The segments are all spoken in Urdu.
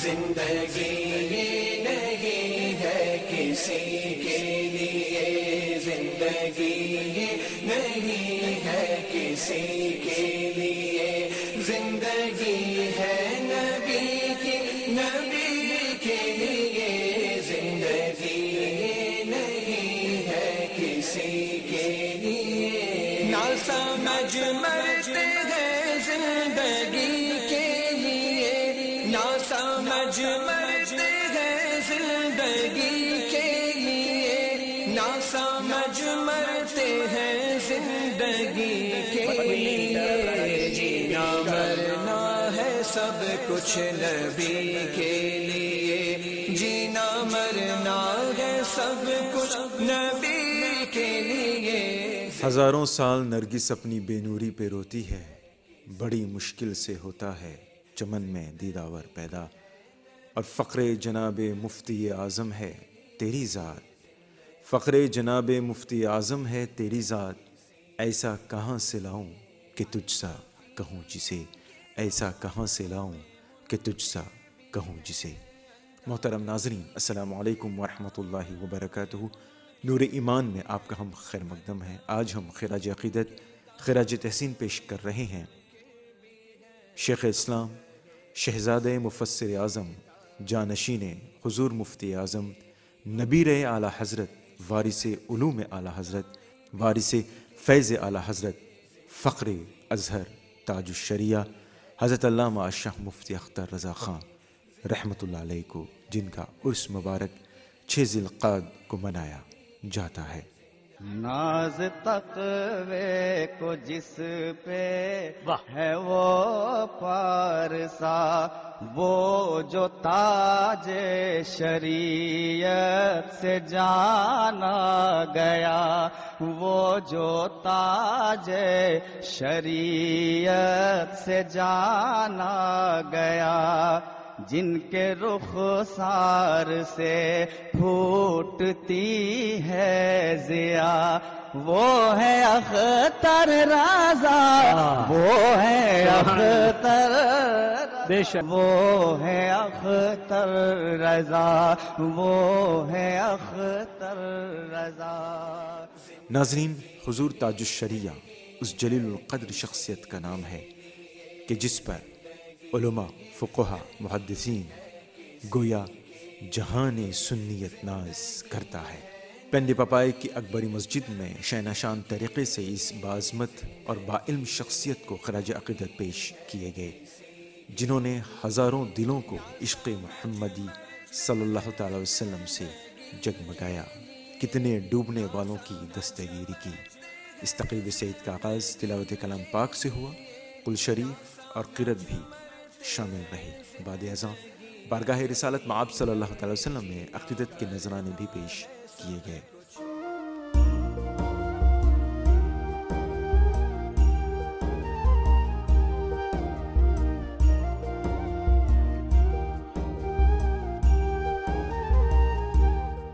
زندگی یہ نہیں ہے کسی کے لیے، زندگی یہ نہیں ہے کسی کے لیے، زندگی ہے نبی کی، نبی کے لیے، زندگی یہ نہیں ہے کسی کے لیے۔ نہ سمجھ مرتے ہیں زندگی کے لیے، نہ سمجھ مرتے ہیں زندگی کے لیے، نہ سمجھ مرتے ہیں زندگی کے لیے، جینا مرنا ہے سب کچھ نبی کے لیے، جینا مرنا ہے سب کچھ نبی کے لیے۔ ہزاروں سال نرگس اپنی بے نوری پہ روتی ہے، بڑی مشکل سے ہوتا ہے چمن میں دیداور پیدا، اور فقر جناب مفتی اعظم ہے تیری ذات، فقر جناب مفتی اعظم ہے تیری ذات، ایسا کہاں سے لاؤں کہ تجھ سا کہوں جسے، ایسا کہاں سے لاؤں کہ تجھ سا کہوں جسے۔ محترم ناظرین، السلام علیکم ورحمۃ اللہ وبرکاتہ۔ نور ایمان میں آپ کا ہم خیر مقدم ہے۔ آج ہم خراج عقیدت، خراج تحسین پیش کر رہے ہیں شیخ اسلام شہزادہ مفسر اعظم جانشین حضور مفتی اعظم نبیر اعلیٰ حضرت وارث علوم اعلیٰ حضرت وارث فیض اعلیٰ حضرت فخر ازہر تاج الشریعہ حضرت علامہ شاہ مفتی اختر رضا خان رحمۃ اللہ علیہ کو، جن کا عرس مبارک 6 ذی القعدہ کو منایا جاتا ہے۔ ناز تقوی کو جس پہ ہے وہ پارسا، وہ جو تاج شریعت سے جانا گیا، وہ جو تاج شریعت سے جانا گیا، جن کے رخسار سے پھوٹتی ہے ضیا، وہ ہے اختر رضا، وہ ہے اختر، وہ ہے اختر رضا، وہ ہے اختر رضا۔ ناظرین، حضور تاج الشریعہ اس جلیل القدر شخصیت کا نام ہے کہ جس پر علماء، فقہا، محدثین گویا جہان سنیت ناز کرتا ہے۔ پنڈ پپائے کی اکبری مسجد میں شینہ شان طریقے سے اس باعظمت اور باعلم شخصیت کو خراج عقیدت پیش کیے گئے، جنہوں نے ہزاروں دلوں کو عشق محمدی صلی اللہ تعالی وسلم سے جگمگایا، کتنے ڈوبنے والوں کی دستگیری کی۔ اس تقریب سعید کا آغاز تلاوت کلام پاک سے ہوا، قل شریف اور قرأت بھی شامل رہے۔ بعد ازاں بارگاہ رسالت مآب صلی اللہ تعالی وسلم میں عقیدت کے نذرانے بھی پیش کیے گئے۔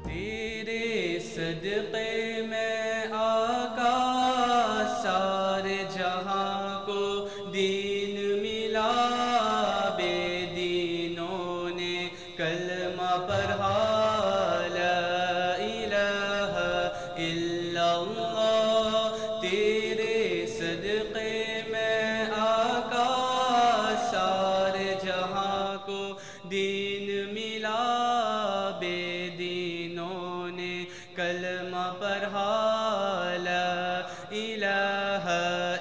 تیرے صدقے میں آقا سارے جہاں کو دین ملا، بے دینوں نے کلمہ پڑھا، لا الہ الا اللہ۔ تیرے صدقے میں آقا سارے جہاں کو دین ملا، بے دینوں نے کلمہ پڑھا، لا الہ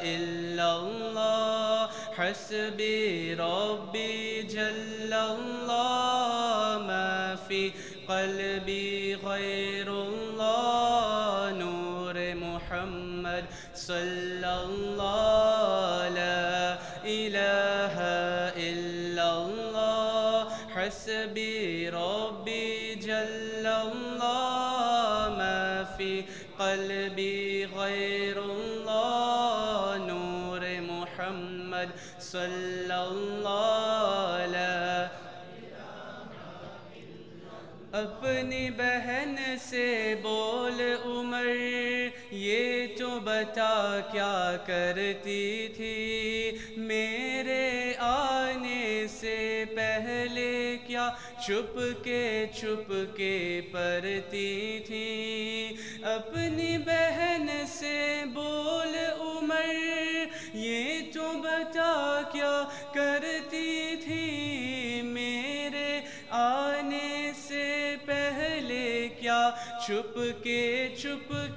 الا اللہ۔ حسبی ربی جل اللہ، ما فی قلبی غیر اللہ، نور محمد صلی اللہ، لا الہ الا اللہ۔ حسبی ربی جل اللہ، ما فی قلبی غیر اللہ، نور محمد صلی اللہ، لا اپنی بہن سے بول عمر، یہ تو بتا کیا کرتی تھی، میرے آنے سے پہلے کیا چھپ کے پڑھتی تھی اپنی بہن سے بول عمر یہ تو بتا کیا کرتی تھی میرے آنے سے پہلے کیا چھپ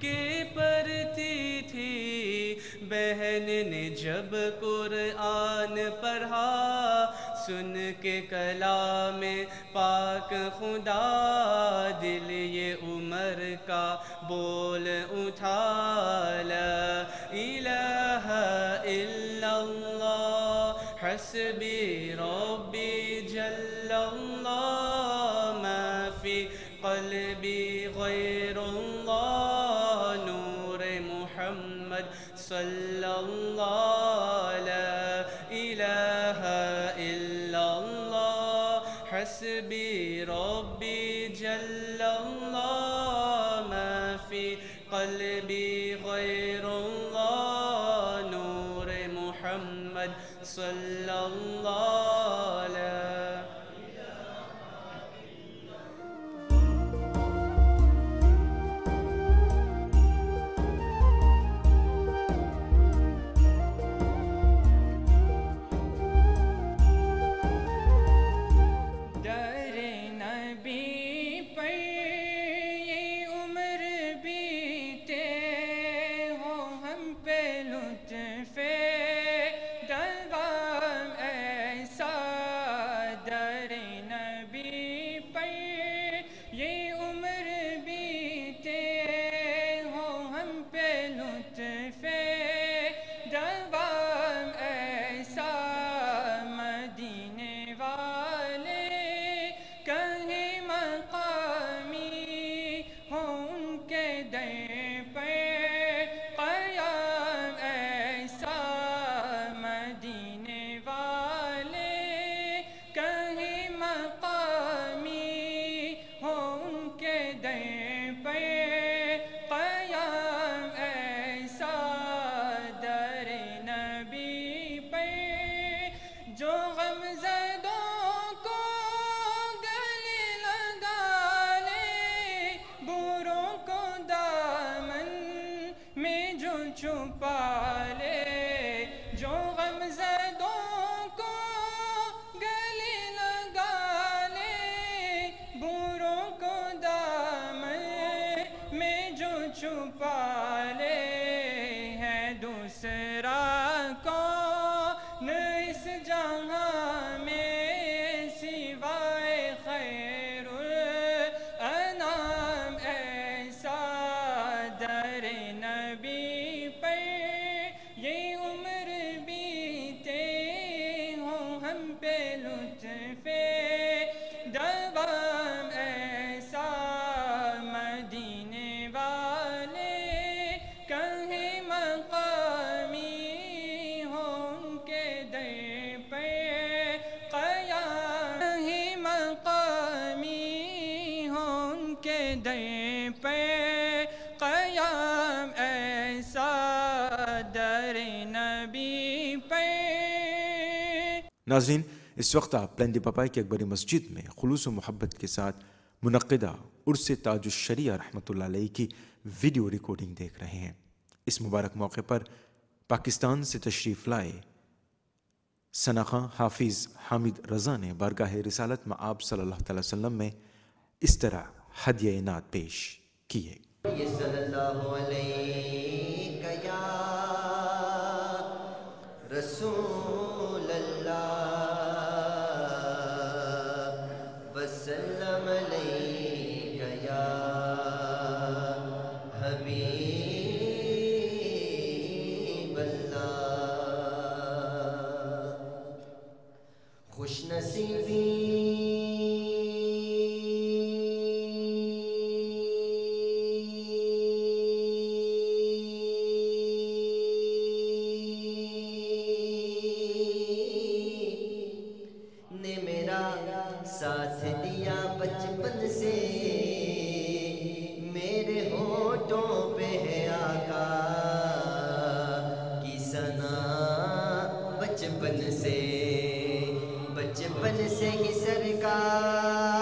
کے پڑھتی تھی بہن نے جب قرآن پڑھا سن کے کلام پاک خدا دل یہ عمر کا بول اٹھا لا الہ الا اللہ حسبی ربی جل اللہ ما فی قلبی غیر اللہ نور محمد صلی اللہ لا الہ الا اللہ حسبی ربی جل اللہ ما فی قلبی غیر اللہ نور محمد صلی اللہ علیہ ناظرین اس وقت آپ پلندی پاپائی کی اکبری مسجد میں خلوص و محبت کے ساتھ منعقدہ عرس تاج الشریعہ رحمۃ اللہ علیہ کی ویڈیو ریکارڈنگ دیکھ رہے ہیں۔ اس مبارک موقع پر پاکستان سے تشریف لائے ثناخواں حافظ حامد رضا نے بارگاہ رسالت میں آپ صلی اللہ تعالی وسلم میں اس طرح ہدیہ نعت پیش کیے۔ صلی اللہ علیہ یا رسول اللہ وسلم علیہ یا حبیب اللہ خوش نصیبی ساتھ دیا بچپن سے میرے ہونٹوں پہ ہے آقا کی ثنا بچپن سے ہی سرکار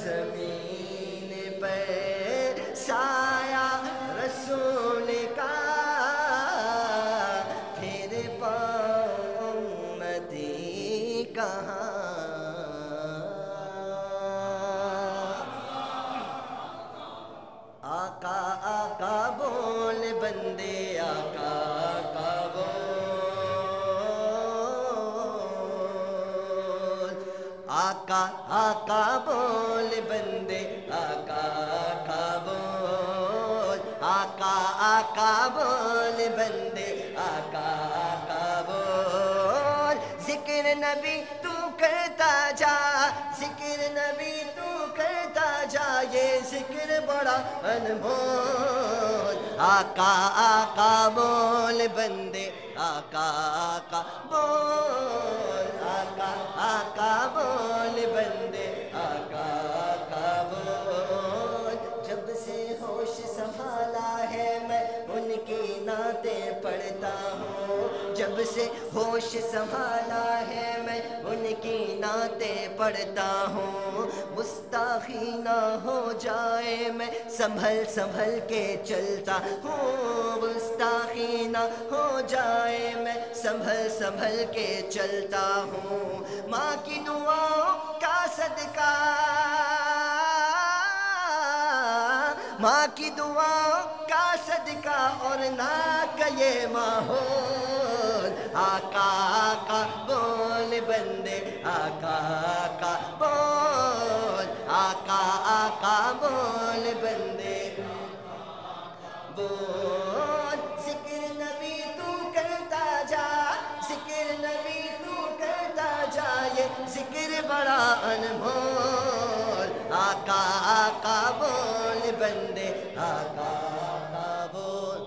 زمین پر سایہ رسول کا پھر پاؤں امتی کہاں آقا آقا بول بندے آقا آقا بول آقا آقا بول بندے آقا آقا بول آقا آقا بول بندے آقا آقا بول ذکر نبی تو کرتا جا ذکر نبی تو کرتا جا یہ ذکر بڑا انمول آقا آقا بول بندے آقا آقا بول آقا آقا بول بندے آقا آقا بول جب سے ہوش سنبھالا ہے میں ان کی نعتیں پڑھتا ہوں جب سے ہوش سنبھالا ہے میں ان کی نعتیں پڑھتا ہوں گستاخی نہ ہو جائے میں سنبھل سنبھل کے چلتا ہوں گستاخی نہ ہو جائے میں سنبھل سنبھل کے چلتا ہوں ماں کی دعاؤں کا صدقہ ماں کی دعاؤں کا صدقہ اور نہ کا یہ ماحول آقا آقا بول بندے آقا آقا بول آقا آقا بول بندے بول ذکر نبی تو کرتا جا ذکر نبی تو کرتا جا یہ ذکر بڑا انمول آقا آقا بول بندے آقا آقا بول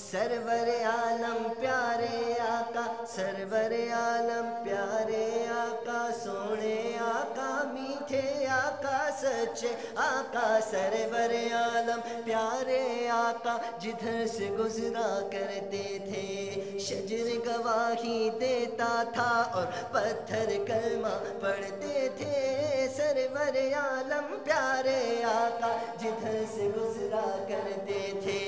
سرور عالم پیارے آقا سرور عالم پیارے آقا سونے آقا میٹھے آقا سچے آقا سرور عالم پیارے آقا جدھر سے گزرا کرتے تھے شجر گواہی دیتا تھا اور پتھر کلمہ پڑھتے تھے سرور عالم پیارے آقا جدھر سے گزرا کرتے تھے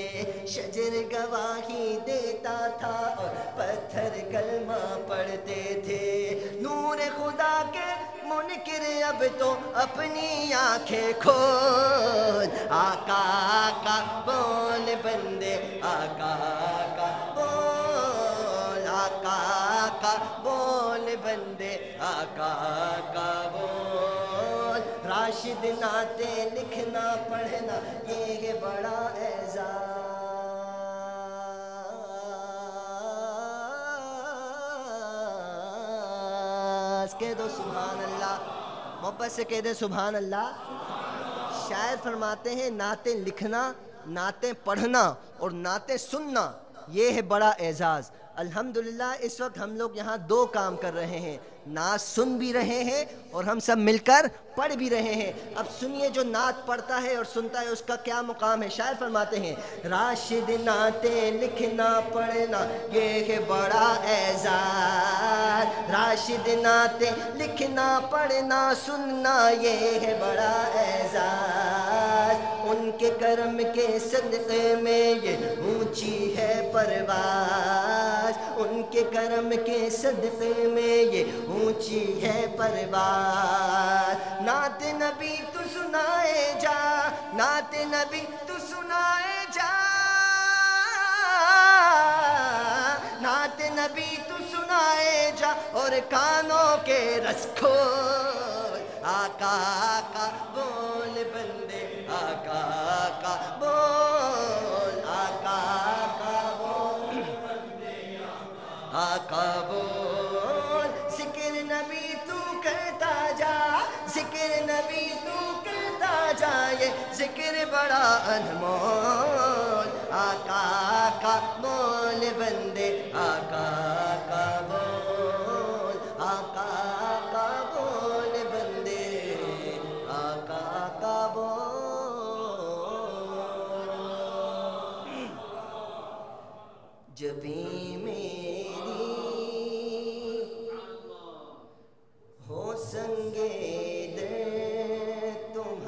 شجر گواہی دیتا تھا اور پتھر کلمہ پڑھتے تھے نور خدا کے منکر اب تو اپنی آنکھیں کھول آقا آقا بول بندے آقا آقا بول آقا آقا بول بندے آقا آقا بول راشد نعتیں لکھنا پڑھنا یہ ہے بڑا اعزاز کہہ دو سبحان اللہ محبت سے کہہ دے سبحان اللہ شاعر فرماتے ہیں نعتیں لکھنا نعتیں پڑھنا اور نعتیں سننا یہ ہے بڑا اعزاز الحمدللہ اس وقت ہم لوگ یہاں دو کام کر رہے ہیں نعت سن بھی رہے ہیں اور ہم سب مل کر پڑھ بھی رہے ہیں اب سنیے جو نعت پڑھتا ہے اور سنتا ہے اس کا کیا مقام ہے شاعر فرماتے ہیں راشد نعتیں لکھنا پڑھنا یہ ہے بڑا اعزاز راشد نعتیں لکھنا پڑھنا سننا یہ ہے بڑا اعزاز ان کے کرم کے صدقے میں یہ اونچی ہے پرواز ان کے کرم کے صدقے میں یہ اونچی ہے پرواز نعت نبی تو سنائے جا نعت نبی تو سنائے جا نعت نبی تو سنائے جا اور کانوں کے رس کھول آقا آقا بول بندے آقا آقا بول آقا آقا بول آقا بول ذکر نبی تو کرتا جا ذکر نبی تو کرتا جا یہ ذکر بڑا انمول آقا آقا بول بندے آقا آقا بول آقا آقا بول بندے آقا آقا بول جبھی میری ہو سنگے دے تم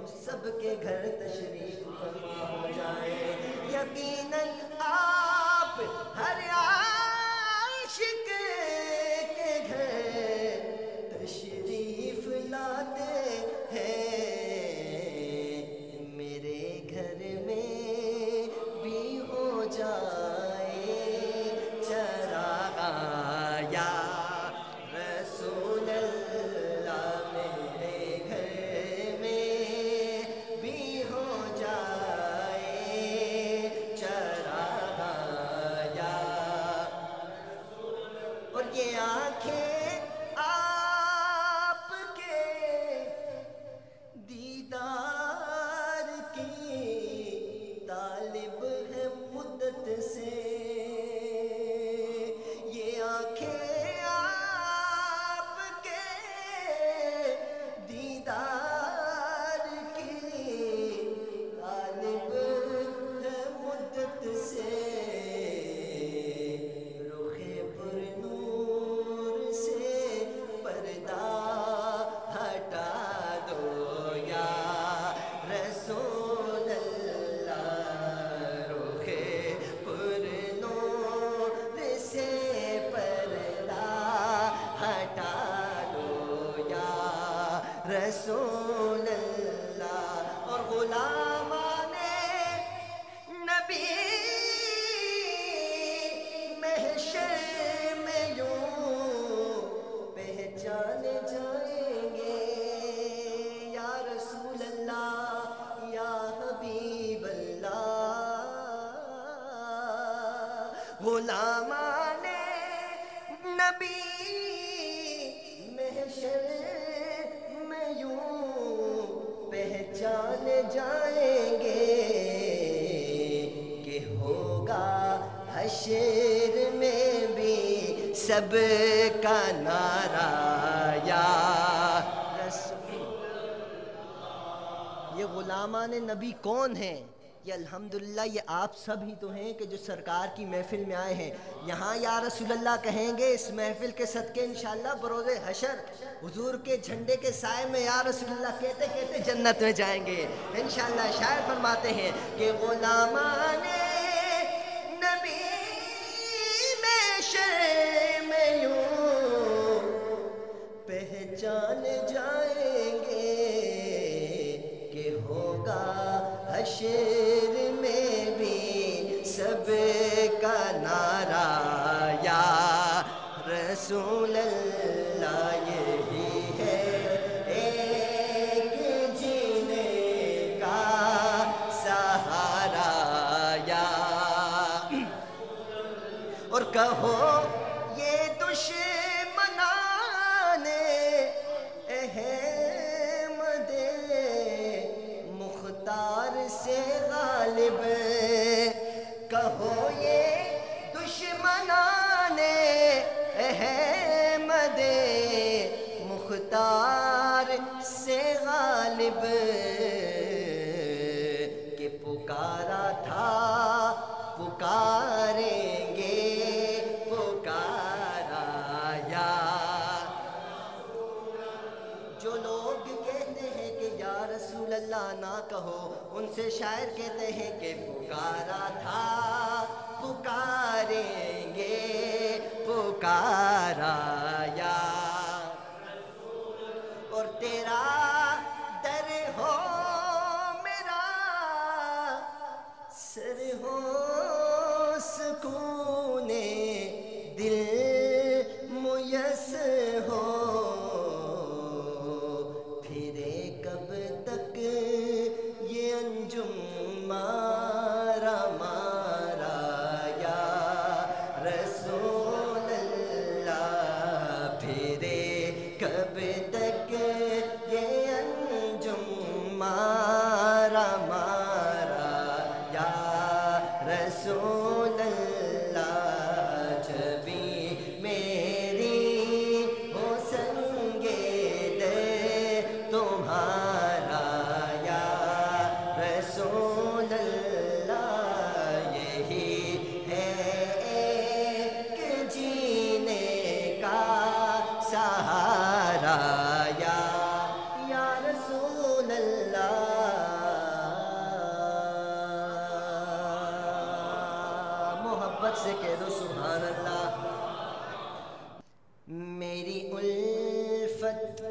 سب کے گھر تشریف فرما ہو جائیں. یقیناً آپ ہر عاشق کے گھر تشریف لاتے ہیں. میرے گھر میں بھی ہو جائے چراغ یا رسول اللہ. میرے گھر میں بھی ہو جائے چراغ یا. اور یہ آنکھیں آپ کے دیدار کی طالب ہے مدت سے. یہ آنکھیں آپ کے دیدار کی طالب ہے مدت سے. رخ پر نور سے پردہ ہٹا دو یا رسول اللہ. رخ پر نور سے پردہ ہٹا دو یا رسول اللہ. اور غلامان نبی محشر میں یوں پہچانے جائیں گے. یا رسول اللہ یا حبیب اللہ. غلامان نبی محشر میں یوں پہچانے جائیں گے کہ ہوگا حشر میں بھی سب کا نعرہ یا رسول. یہ غلامان نبی کون ہیں؟ یہ الحمدللہ یہ آپ سب ہی تو ہیں کہ جو سرکار کی محفل میں آئے ہیں. یہاں یا رسول اللہ کہیں گے اس محفل کے صدقے انشاءاللہ بروز حشر حضور کے جھنڈے کے سائے میں یا رسول اللہ کہتے کہتے جنت میں جائیں گے انشاءاللہ. شاعر فرماتے ہیں کہ غلامان نبی محشر میں یوں پہچان جائیں گے کہ ہوگا حشر میں بھی سب کا نعرہ یا رسول اللہ. یہی ہے ایک جینے کا سہارا یا. اور کہو یہ دشمنان احمد مختار سے غالب. کہو یہ دشمنان احمد مختار سے غالب کہ پکارا تھا پکاریں گے پکارا یا. جو لوگ کہتے ہیں کہ یا رسول اللہ نہ کہو ان سے شاعر کہتے ہیں کہ پکارا تھا پکاریں گے پکارا یا. اور تیرا در ہو میرا سر ہو سکون دل میسر ہو. پھرے کب تک یہ انجم مارا مارا یا رسول اللہ. پھرے کب تک یہ انجم مارا مارا یا رسول اللہ. جبھی میری ہو سنگے دے تمہارا یا رسول اللہ. یہی ہے ایک جینے کا سہارا یا رسول اللہ. محبت سے کہہ دو سبحان اللہ. میری الفت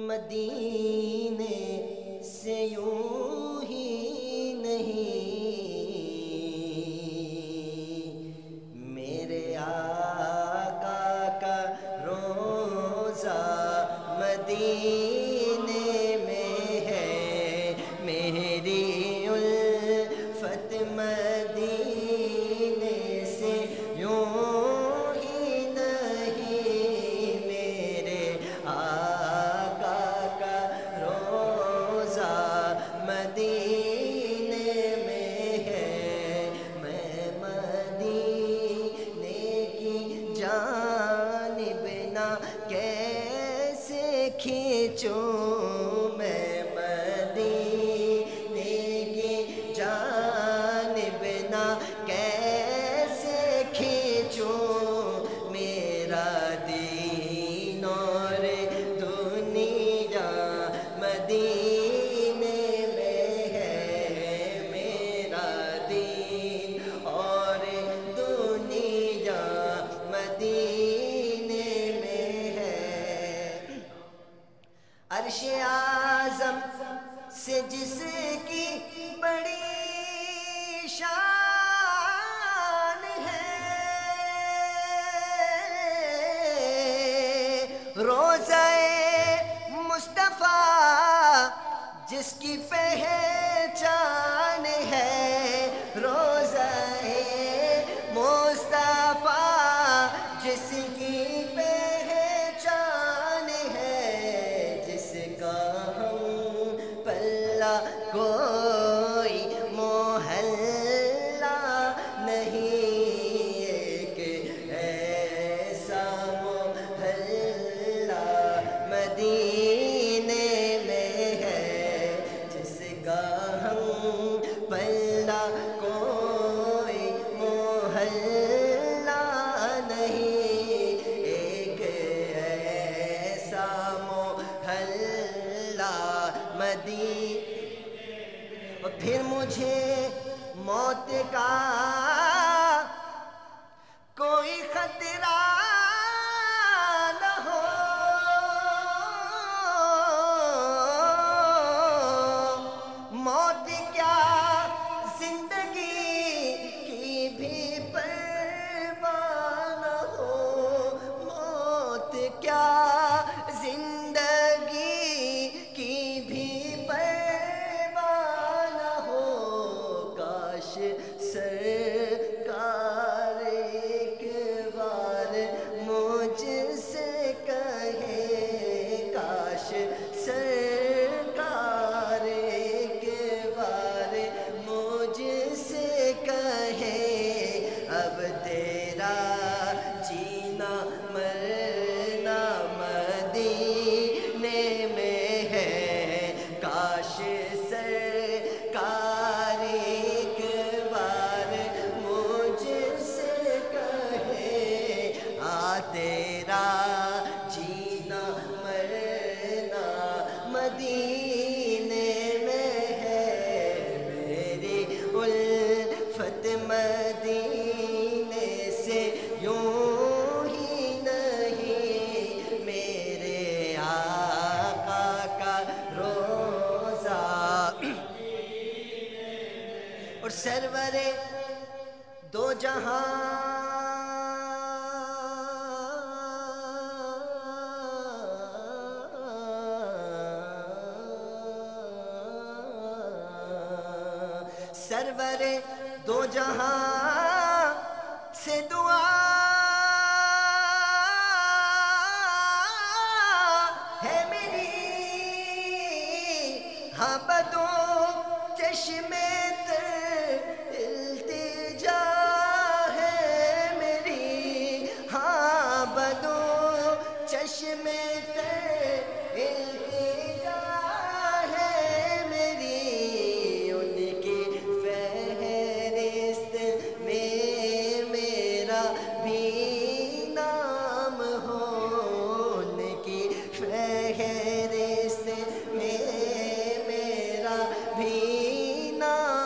مدینے سے یوں ہی نہیں، میرے آقا کا روزہ مدینے میں ہے. میری الفت مدینے سے یوں میں مدینے کی جانب نہ کیسے کھینچوں، میرا دین اور دنیا مدینے میں ہے. میرا دین اور دنیا مدینے میں ہے. عرش اعظم سے جس کی بڑی شان ہے، روضہ مصطفیٰ جس کی پہچان ہے، روضہ مصطفیٰ جس کی پہچان ہے، جس کا ہم پلہ کوئی محلہ نہیں، ایک ایسا محلہ مدینے میں ہے، جس کا ہم پلہ کوئی محلہ نہیں، ایک ایسا محلہ مدینے. اور پھر مجھے موت کا کوئی خطرہ نہ ہو، موت کیا زندگی کی بھی پرواہ نہ ہو، موت کیا زندگی کی بھی پرواہ نہ ہو. کاش سرکار ایک بار مجھ سے کہے، کاش سرکار ایک بار مجھ سے کہے، اب تیرا جینا مرنا مدینے میں ہے. کاش سرکار ایک بار مجھ سے کہے، تیرا جینا مرنا مدینے میں ہے. میری الفت مدینے سے یوں ہی نہیں، میرے آقا کا روزہ. اور سرور دو جہاں سرور دو جہاں سے دعا ہے میری، ہاں بدو چشمے التجا ہے میری، ہاں بدو چشمے التجا ہے میری. ان کی فہرست میں میرا بھی نام ہو، ان کی فہرست میں میرا بھی نام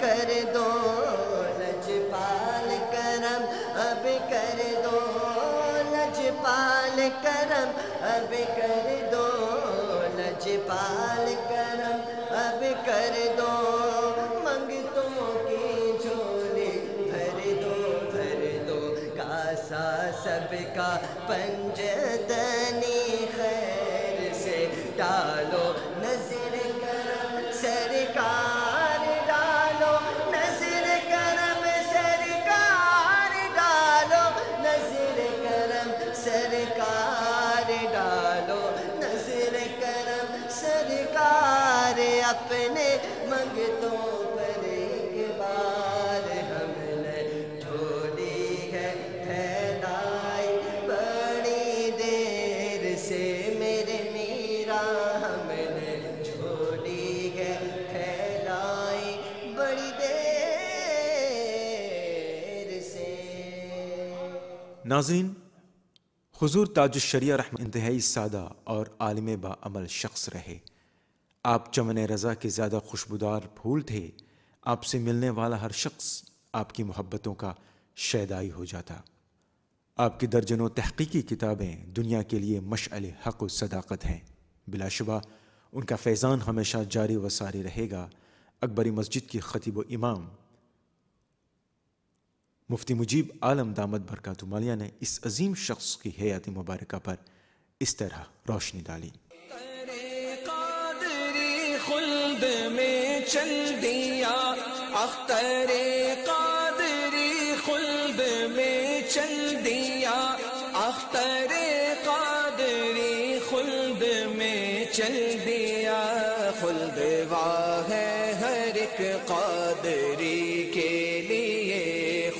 کر دو لجپال کرم، اب کر دو لجپال کرم، اب کر دو لجپال کرم، اب کر دو منگتوں کی جھولی بھر دو کاسا سب کا پنجتنی خیر سے ڈالو نظر کرم سرکار ڈالو نظر کرم سرکار ڈالو نظر کرم سرکار ڈالو نظر کرم سرکار اپنے منگتوں پر ایک بار ہم نے جھولی ہے پھیلائی بڑی دیر سے میرے میرا، ہم نے جھولی ہے پھیلائی بڑی دیر سے۔ ناظرین، حضور تاج الشریعہ رحمہ انتہائی سادہ اور عالم با عمل شخص رہے۔ آپ چمن رضا کے زیادہ خوشبودار پھول تھے۔ آپ سے ملنے والا ہر شخص آپ کی محبتوں کا شیدائی ہو جاتا۔ آپ کی درجنوں تحقیقی کتابیں دنیا کے لیے مشعل حق و صداقت ہیں۔ بلا شبہ ان کا فیضان ہمیشہ جاری و ساری رہے گا۔ اکبری مسجد کی خطیب و امام مفتی مجیب عالم دامت برکاتہ مالیہ نے اس عظیم شخص کی حیات مبارکہ پر اس طرح روشنی ڈالی۔ قادری خلد میں چل دیا، اختر قادری خلد میں چل دیا، اختر قادری خلد میں چل دیا، خلد واہ ہے ہر ایک قادری کے لیے،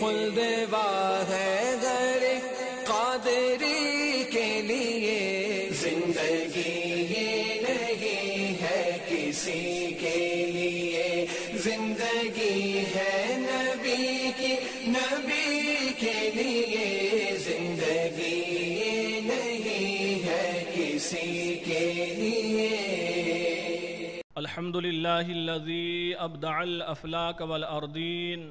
خلد واہ ہے ہر ایک قادری کے لیے، زندگی یہ نہیں ہے کسی کے لیے، زندگی ہے نبی کی، نبی کے لیے، زندگی یہ نہیں ہے کسی کے لیے۔ الحمد للہ الذی ابدع الافلاک والارضین،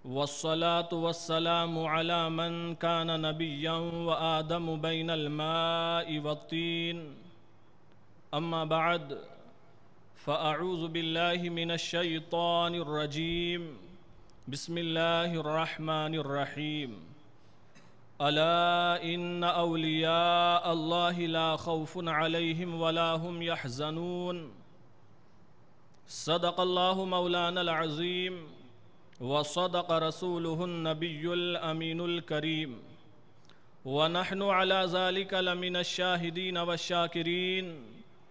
والصلاة والسلام على من كان نبيا وآدم بين الماء والطين، أما بعد فأعوذ بالله من الشيطان الرجيم، بسم الله الرحمن الرحيم، ألا إن أولياء الله لا خوف عليهم ولا هم يحزنون، صدق الله مولانا العظيم، وصدق رسوله النبي الأمين الكريم، ونحن على ذلك لمن الشاهدين والشاكرين،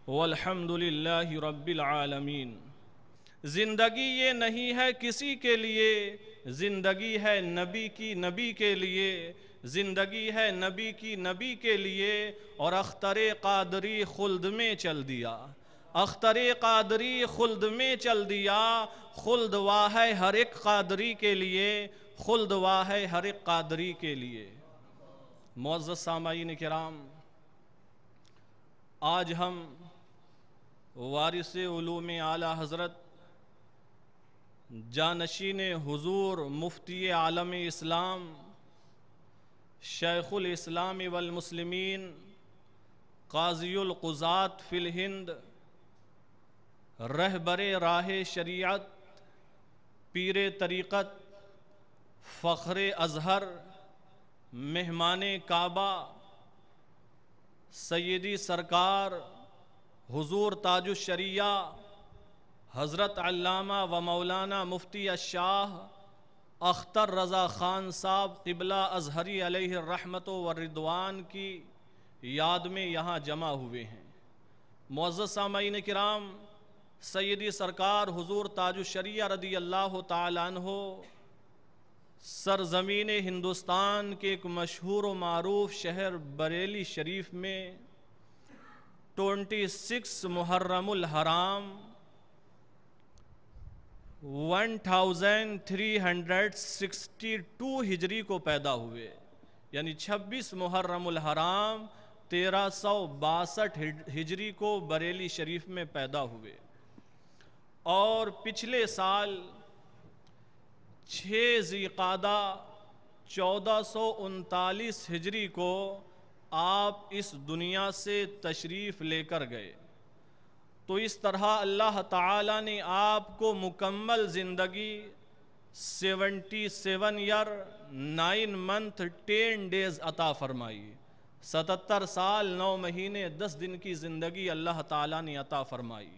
والحمد لله رب العالمين۔ زندگی یہ نہیں ہے کسی کے لیے، زندگی ہے نبی کی، نبی کے لیے، زندگی ہے نبی کی، نبی کے لیے، اور اختر قادری خلد میں چل دیا، اختر قادری خلد میں چل دیا، خلد واہ ہے ہر ایک قادری کے لیے، خلد واہ ہے ہر ایک قادری کے لیے۔ معزز سامعین کرام، آج ہم وارث علوم اعلیٰ حضرت جانشین حضور مفتی عالم اسلام شیخ الاسلام والمسلمین قاضی القضات فی الہند رہبر راہ شریعت پیر طریقت فخر ازہر مہمان کعبہ سیدی سرکار حضور تاج الشریعہ حضرت علامہ و مولانا مفتی الشاہ اختر رضا خان صاحب قبلہ ازہری علیہ الرحمت والرضوان کی یاد میں یہاں جمع ہوئے ہیں۔ معزز سامعین کرام، سیدی سرکار حضور تاج الشریعہ رضی اللہ تعالیٰ عنہ سرزمین ہندوستان کے ایک مشہور و معروف شہر بریلی شریف میں 26 محرم الحرام 1362 ہجری کو پیدا ہوئے، یعنی 26 محرم الحرام 1362 ہجری کو بریلی شریف میں پیدا ہوئے، اور پچھلے سال 6 ذی القعدہ 1439 ہجری کو آپ اس دنیا سے تشریف لے کر گئے۔ تو اس طرح اللہ تعالیٰ نے آپ کو مکمل زندگی 77 ایئر 9 منتھ 10 ڈیز عطا فرمائی۔ 77 سال 9 مہینے 10 دن کی زندگی اللہ تعالیٰ نے عطا فرمائی۔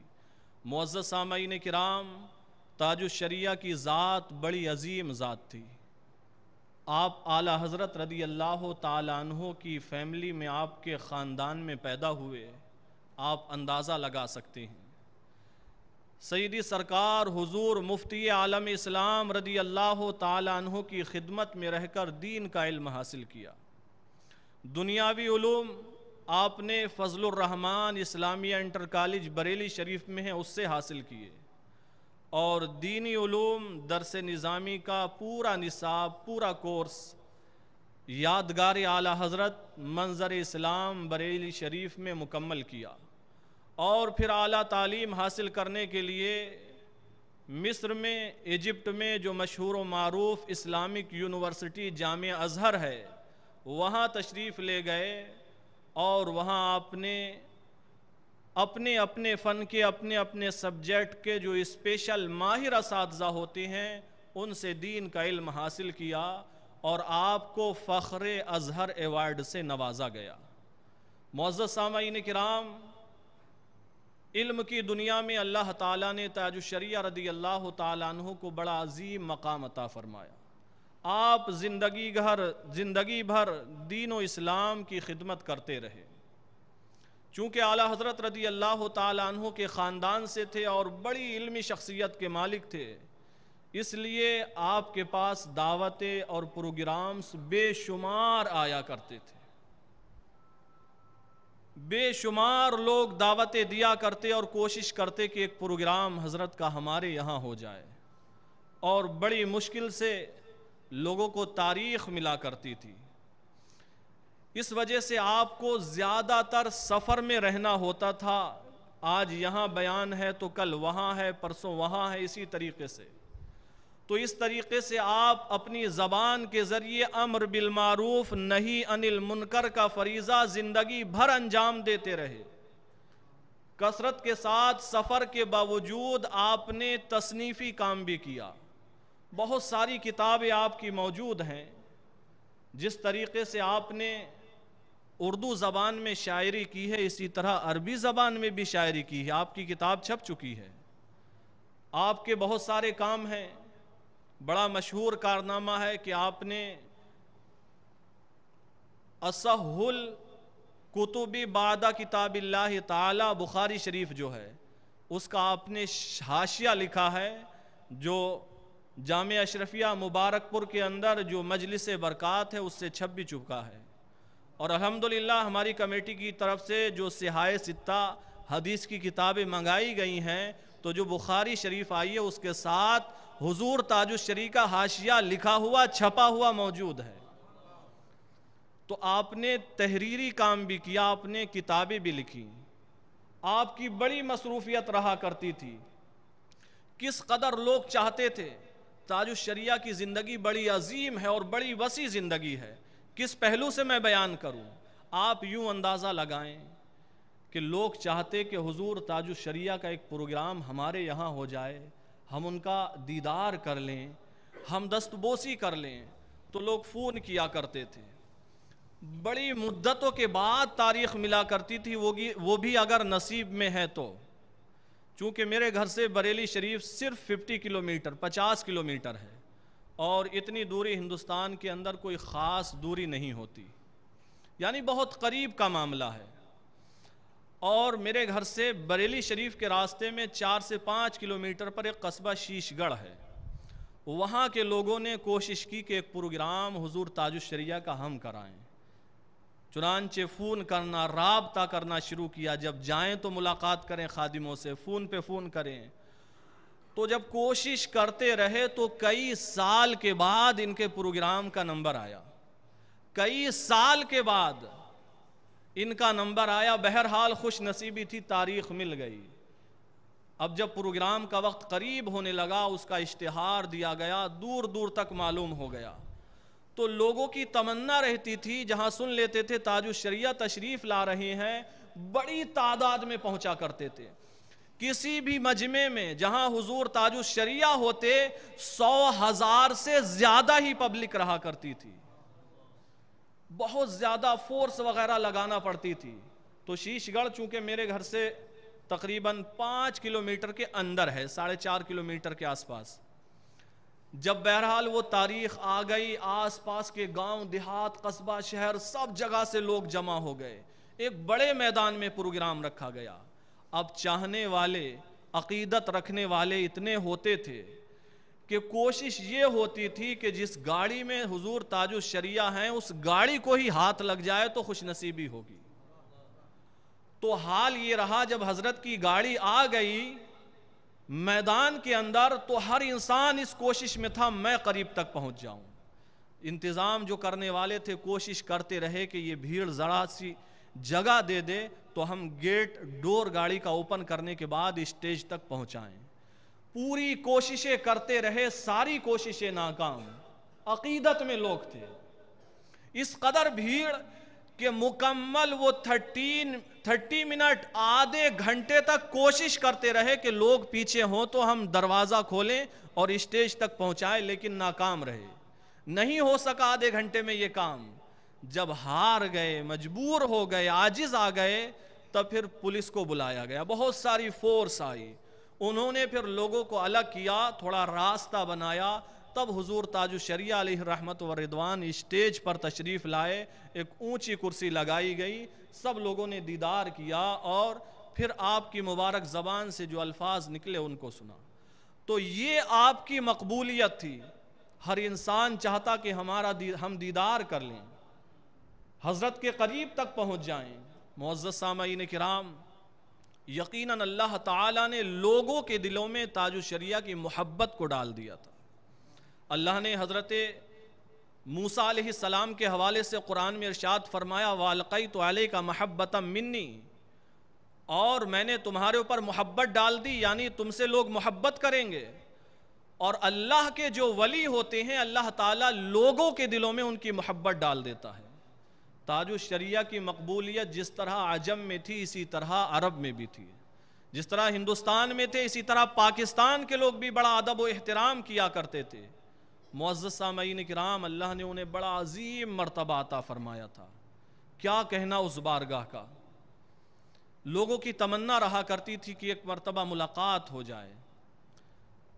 معزز سامعین کرام، تاج الشریعہ کی ذات بڑی عظیم ذات تھی۔ آپ اعلیٰ حضرت رضی اللہ تعالیٰ عنہ کی فیملی میں، آپ کے خاندان میں پیدا ہوئے، آپ اندازہ لگا سکتے ہیں۔ سیدی سرکار حضور مفتی عالم اسلام رضی اللہ تعالیٰ عنہ کی خدمت میں رہ کر دین کا علم حاصل کیا۔ دنیاوی علوم آپ نے فضل الرحمن اسلامیہ انٹر کالج بریلی شریف میں ہے، اس سے حاصل کیے، اور دینی علوم درس نظامی کا پورا نصاب، پورا کورس یادگار اعلیٰ حضرت منظر اسلام بریلی شریف میں مکمل کیا، اور پھر اعلیٰ تعلیم حاصل کرنے کے لیے مصر میں، ایجپٹ میں جو مشہور و معروف اسلامک یونیورسٹی جامعہ ازہر ہے، وہاں تشریف لے گئے، اور وہاں آپ نے اپنے اپنے فن کے، اپنے اپنے سبجیکٹ کے جو اسپیشل ماہر اساتذہ ہوتے ہیں، ان سے دین کا علم حاصل کیا، اور آپ کو فخر ازہر ایوارڈ سے نوازا گیا۔ معزز سامعین کرام، علم کی دنیا میں اللہ تعالیٰ نے تاج الشریعہ رضی اللہ تعالیٰ عنہ کو بڑا عظیم مقام عطا فرمایا۔ آپ زندگی بھر دین و اسلام کی خدمت کرتے رہے۔ چونکہ اعلیٰ حضرت رضی اللہ تعالیٰ عنہ کے خاندان سے تھے اور بڑی علمی شخصیت کے مالک تھے، اس لیے آپ کے پاس دعوتیں اور پروگرامز بے شمار آیا کرتے تھے۔ بے شمار لوگ دعوتیں دیا کرتے اور کوشش کرتے کہ ایک پروگرام حضرت کا ہمارے یہاں ہو جائے، اور بڑی مشکل سے لوگوں کو تاریخ ملا کرتی تھی۔ اس وجہ سے آپ کو زیادہ تر سفر میں رہنا ہوتا تھا۔ آج یہاں بیان ہے تو کل وہاں ہے، پرسوں وہاں ہے، اسی طریقے سے۔ تو اس طریقے سے آپ اپنی زبان کے ذریعے امر بالمعروف نہی عن المنکر کا فریضہ زندگی بھر انجام دیتے رہے۔ کثرت کے ساتھ سفر کے باوجود آپ نے تصنیفی کام بھی کیا۔ بہت ساری کتابیں آپ کی موجود ہیں۔ جس طریقے سے آپ نے اردو زبان میں شاعری کی ہے، اسی طرح عربی زبان میں بھی شاعری کی ہے۔ آپ کی کتاب چھپ چکی ہے۔ آپ کے بہت سارے کام ہیں۔ بڑا مشہور کارنامہ ہے کہ آپ نے اصح الکتب بعد کتاب اللہ تعالی بخاری شریف جو ہے، اس کا آپ نے حاشیہ لکھا ہے، جو جامعہ اشرفیہ مبارک پور کے اندر جو مجلس برکات ہے اس سے چھپ بھی چکا ہے۔ اور الحمدللہ ہماری کمیٹی کی طرف سے جو صحائح ستہ حدیث کی کتابیں منگائی گئی ہیں، تو جو بخاری شریف آئی ہے اس کے ساتھ حضور تاج الشریعہ کا حاشیہ لکھا ہوا، چھپا ہوا موجود ہے۔ تو آپ نے تحریری کام بھی کیا، آپ نے کتابیں بھی لکھی۔ آپ کی بڑی مصروفیت رہا کرتی تھی۔ کس قدر لوگ چاہتے تھے۔ تاج الشریعہ کی زندگی بڑی عظیم ہے اور بڑی وسیع زندگی ہے۔ کس پہلو سے میں بیان کروں؟ آپ یوں اندازہ لگائیں کہ لوگ چاہتے کہ حضور تاج الشریعہ کا ایک پروگرام ہمارے یہاں ہو جائے، ہم ان کا دیدار کر لیں، ہم دستبوسی کر لیں، تو لوگ فون کیا کرتے تھے۔ بڑی مدتوں کے بعد تاریخ ملا کرتی تھی، وہ بھی اگر نصیب میں ہے تو۔ چونکہ میرے گھر سے بریلی شریف صرف 50 کلومیٹر ہے، اور اتنی دوری ہندوستان کے اندر کوئی خاص دوری نہیں ہوتی، یعنی بہت قریب کا معاملہ ہے۔ اور میرے گھر سے بریلی شریف کے راستے میں 4 سے 5 کلومیٹر پر ایک قصبہ شیش گڑھ ہے۔ وہاں کے لوگوں نے کوشش کی کہ ایک پروگرام حضور تاج الشریعہ کا ہم کرائیں۔ چنانچہ فون کرنا، رابطہ کرنا شروع کیا، جب جائیں تو ملاقات کریں خادموں سے، فون پہ فون کریں۔ تو جب کوشش کرتے رہے تو کئی سال کے بعد ان کے پروگرام کا نمبر آیا۔ کئی سال کے بعد ان کا نمبر آیا۔ بہرحال خوش نصیبی تھی، تاریخ مل گئی۔ اب جب پروگرام کا وقت قریب ہونے لگا، اس کا اشتہار دیا گیا، دور دور تک معلوم ہو گیا، تو لوگوں کی تمنا رہتی تھی جہاں سن لیتے تھے تاج الشریعہ تشریف لا رہے ہیں، بڑی تعداد میں پہنچا کرتے تھے۔ کسی بھی مجمع میں جہاں حضور تاج الشریعہ ہوتے 100,000 سے زیادہ ہی پبلک رہا کرتی تھی، بہت زیادہ فورس وغیرہ لگانا پڑتی تھی۔ تو شیش گڑھ چونکہ میرے گھر سے تقریباً 5 کلومیٹر کے اندر ہے، 4.5 کلومیٹر کے آس پاس، جب بہرحال وہ تاریخ آ گئی، آس پاس کے گاؤں دیہات قصبہ شہر سب جگہ سے لوگ جمع ہو گئے، ایک بڑے میدان میں پروگرام رکھا گیا۔ اب چاہنے والے، عقیدت رکھنے والے اتنے ہوتے تھے کہ کوشش یہ ہوتی تھی کہ جس گاڑی میں حضور تاج الشریعہ ہیں اس گاڑی کو ہی ہاتھ لگ جائے تو خوش نصیبی ہوگی۔ تو حال یہ رہا جب حضرت کی گاڑی آ گئی میدان کے اندر تو ہر انسان اس کوشش میں تھا میں قریب تک پہنچ جاؤں۔ انتظام جو کرنے والے تھے کوشش کرتے رہے کہ یہ بھیڑ ذرا سی جگہ دے دے تو ہم گیٹ ڈور گاڑی کا اوپن کرنے کے بعد اسٹیج تک پہنچائیں۔ پوری کوششیں کرتے رہے، ساری کوششیں ناکام، عقیدت میں لوگ تھے، اس قدر بھیڑ کہ مکمل وہ 30 منٹ، آدھے گھنٹے تک کوشش کرتے رہے کہ لوگ پیچھے ہوں تو ہم دروازہ کھولیں اور اسٹیج تک پہنچائیں، لیکن ناکام رہے، نہیں ہو سکا آدھے گھنٹے میں یہ کام۔ جب ہار گئے، مجبور ہو گئے، عاجز آ گئے، تب پھر پولیس کو بلایا گیا، بہت ساری فورس آئی، انہوں نے پھر لوگوں کو الگ کیا، تھوڑا راستہ بنایا، تب حضور تاج الشریعہ علیہ رحمت و رضوان اسٹیج پر تشریف لائے، ایک اونچی کرسی لگائی گئی، سب لوگوں نے دیدار کیا اور پھر آپ کی مبارک زبان سے جو الفاظ نکلے ان کو سنا۔ تو یہ آپ کی مقبولیت تھی، ہر انسان چاہتا کہ ہم دیدار کر لیں، حضرت کے قریب تک پہنچ جائیں۔ معزز سامعین کرام، یقیناً اللہ تعالیٰ نے لوگوں کے دلوں میں تاج الشریعہ کی محبت کو ڈال دیا تھا۔ اللہ نے حضرت موسیٰ علیہ السلام کے حوالے سے قرآن میں ارشاد فرمایا وَأَلْقَيْتُ عَلَيْكَ مَحَبَّةً مِّنِّي، اور میں نے تمہارے اوپر محبت ڈال دی، یعنی تم سے لوگ محبت کریں گے۔ اور اللہ کے جو ولی ہوتے ہیں اللہ تعالیٰ لوگوں کے دلوں میں ان کی محبت ڈال دیتا ہے۔ تاج الشریعہ کی مقبولیت جس طرح عجم میں تھی اسی طرح عرب میں بھی تھی، جس طرح ہندوستان میں تھے اسی طرح پاکستان کے لوگ بھی بڑا ادب و احترام کیا کرتے تھے۔ معزز سامعین کرام، اللہ نے انہیں بڑا عظیم مرتبہ عطا فرمایا تھا، کیا کہنا اس بارگاہ کا۔ لوگوں کی تمنا رہا کرتی تھی کہ ایک مرتبہ ملاقات ہو جائے۔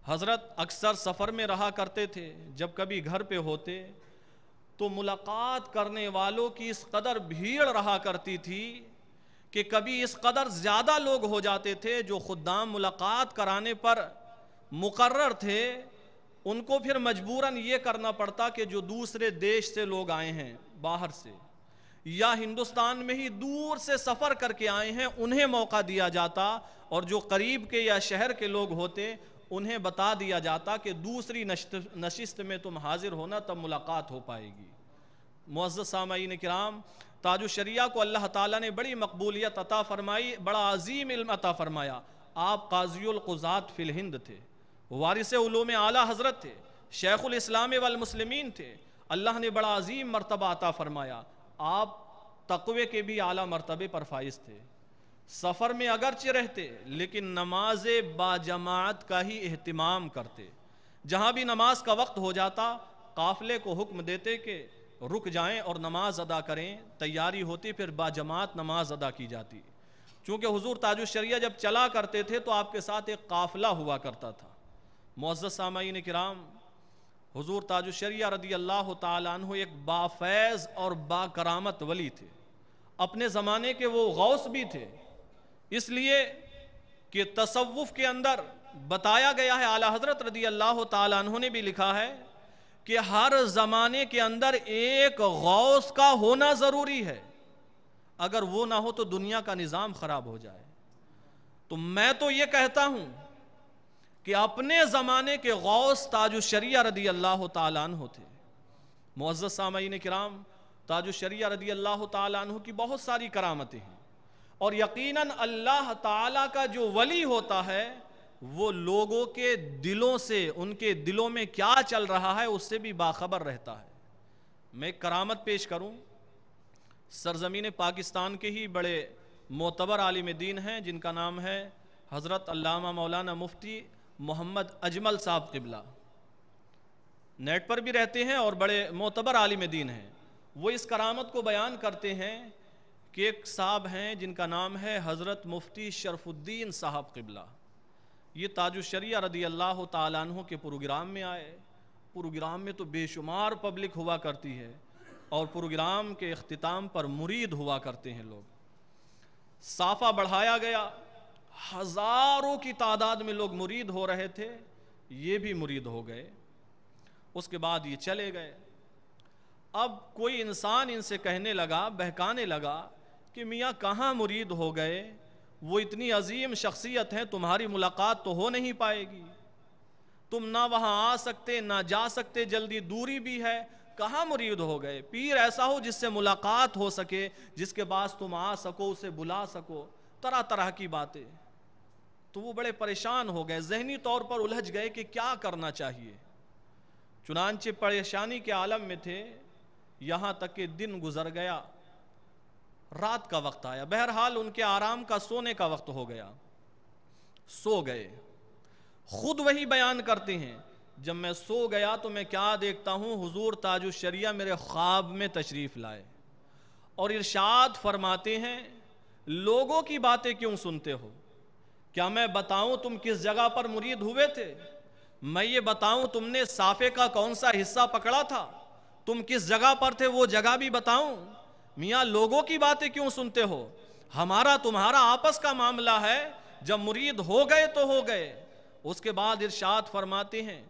حضرت اکثر سفر میں رہا کرتے تھے، جب کبھی گھر پہ ہوتے تو ملاقات کرنے والوں کی اس قدر بھیڑ رہا کرتی تھی کہ کبھی اس قدر زیادہ لوگ ہو جاتے تھے جو خدام ملاقات کرانے پر مقرر تھے، ان کو پھر مجبوراً یہ کرنا پڑتا کہ جو دوسرے دیش سے لوگ آئے ہیں باہر سے یا ہندوستان میں ہی دور سے سفر کر کے آئے ہیں انہیں موقع دیا جاتا، اور جو قریب کے یا شہر کے لوگ ہوتے انہیں بتا دیا جاتا کہ دوسری نشست میں تم حاضر ہونا تب ملاقات ہو پائے گی۔ معزز سامعین کرام، تاج الشریعہ کو اللہ تعالیٰ نے بڑی مقبولیت عطا فرمائی، بڑا عظیم علم عطا فرمایا۔ آپ قاضی القضات فی الہند تھے، وارث علوم اعلیٰ حضرت تھے، شیخ الاسلام والمسلمین تھے، اللہ نے بڑا عظیم مرتبہ عطا فرمایا۔ آپ تقوی کے بھی اعلیٰ مرتبے پر فائز تھے، سفر میں اگرچہ رہتے لیکن نماز باجماعت کا ہی اہتمام کرتے، جہاں بھی نماز کا وقت ہو جاتا قافلے کو حکم دیتے کہ رک جائیں اور نماز ادا کریں، تیاری ہوتی پھر باجماعت نماز ادا کی جاتی۔ چونکہ حضور تاج الشریعہ جب چلا کرتے تھے تو آپ کے ساتھ ایک قافلہ ہوا کرتا تھا۔ معزز سامعین کرام، حضور تاج الشریعہ رضی اللہ تعالیٰ عنہ ایک بافیض اور با کرامت ولی تھے، اپنے زمانے کے وہ غوث بھی تھے، اس لیے کہ تصوف کے اندر بتایا گیا ہے، اعلیٰ حضرت رضی اللہ تعالیٰ عنہ نے بھی لکھا ہے کہ ہر زمانے کے اندر ایک غوث کا ہونا ضروری ہے، اگر وہ نہ ہو تو دنیا کا نظام خراب ہو جائے۔ تو میں تو یہ کہتا ہوں کہ اپنے زمانے کے غوث تاج الشریعہ رضی اللہ تعالیٰ عنہ تھے۔ معزز سامعین کرام، تاج الشریعہ رضی اللہ تعالیٰ عنہ کی بہت ساری کرامتیں ہیں، اور یقیناً اللہ تعالیٰ کا جو ولی ہوتا ہے وہ لوگوں کے دلوں سے، ان کے دلوں میں کیا چل رہا ہے اس سے بھی باخبر رہتا ہے۔ میں ایک کرامت پیش کروں، سرزمین پاکستان کے ہی بڑے معتبر عالم دین ہیں جن کا نام ہے حضرت علامہ مولانا مفتی محمد اجمل صاحب قبلہ، نیٹ پر بھی رہتے ہیں اور بڑے معتبر عالم دین ہیں۔ وہ اس کرامت کو بیان کرتے ہیں کہ ایک صاحب ہیں جن کا نام ہے حضرت مفتی شرف الدین صاحب قبلہ، یہ تاج الشریعہ رضی اللہ تعالیٰ عنہ کے پروگرام میں آئے۔ پروگرام میں تو بے شمار پبلک ہوا کرتی ہے اور پروگرام کے اختتام پر مرید ہوا کرتے ہیں لوگ۔ صافہ بڑھایا گیا، ہزاروں کی تعداد میں لوگ مرید ہو رہے تھے، یہ بھی مرید ہو گئے۔ اس کے بعد یہ چلے گئے۔ اب کوئی انسان ان سے کہنے لگا، بہکانے لگا کہ میاں کہاں مرید ہو گئے، وہ اتنی عظیم شخصیت ہیں، تمہاری ملاقات تو ہو نہیں پائے گی، تم نہ وہاں آ سکتے نہ جا سکتے، جلدی دوری بھی ہے، کہاں مرید ہو گئے؟ پیر ایسا ہو جس سے ملاقات ہو سکے، جس کے پاس تم آ سکو، اسے بلا سکو، طرح طرح کی باتیں۔ تو وہ بڑے پریشان ہو گئے، ذہنی طور پر الجھ گئے کہ کیا کرنا چاہیے۔ چنانچہ پریشانی کے عالم میں تھے، یہاں تک کہ دن گزر گیا، رات کا وقت آیا، بہرحال ان کے آرام کا، سونے کا وقت ہو گیا، سو گئے۔ خود وہی بیان کرتے ہیں، جب میں سو گیا تو میں کیا دیکھتا ہوں، حضور تاج الشریعہ میرے خواب میں تشریف لائے اور ارشاد فرماتے ہیں، لوگوں کی باتیں کیوں سنتے ہو؟ کیا میں بتاؤں تم کس جگہ پر مرید ہوئے تھے؟ میں یہ بتاؤں تم نے صافے کا کون سا حصہ پکڑا تھا؟ تم کس جگہ پر تھے وہ جگہ بھی بتاؤں؟ میاں لوگوں کی باتیں کیوں سنتے ہو؟ ہمارا تمہارا آپس کا معاملہ ہے، جب مرید ہو گئے تو ہو گئے۔ اس کے بعد ارشاد فرماتے ہیں،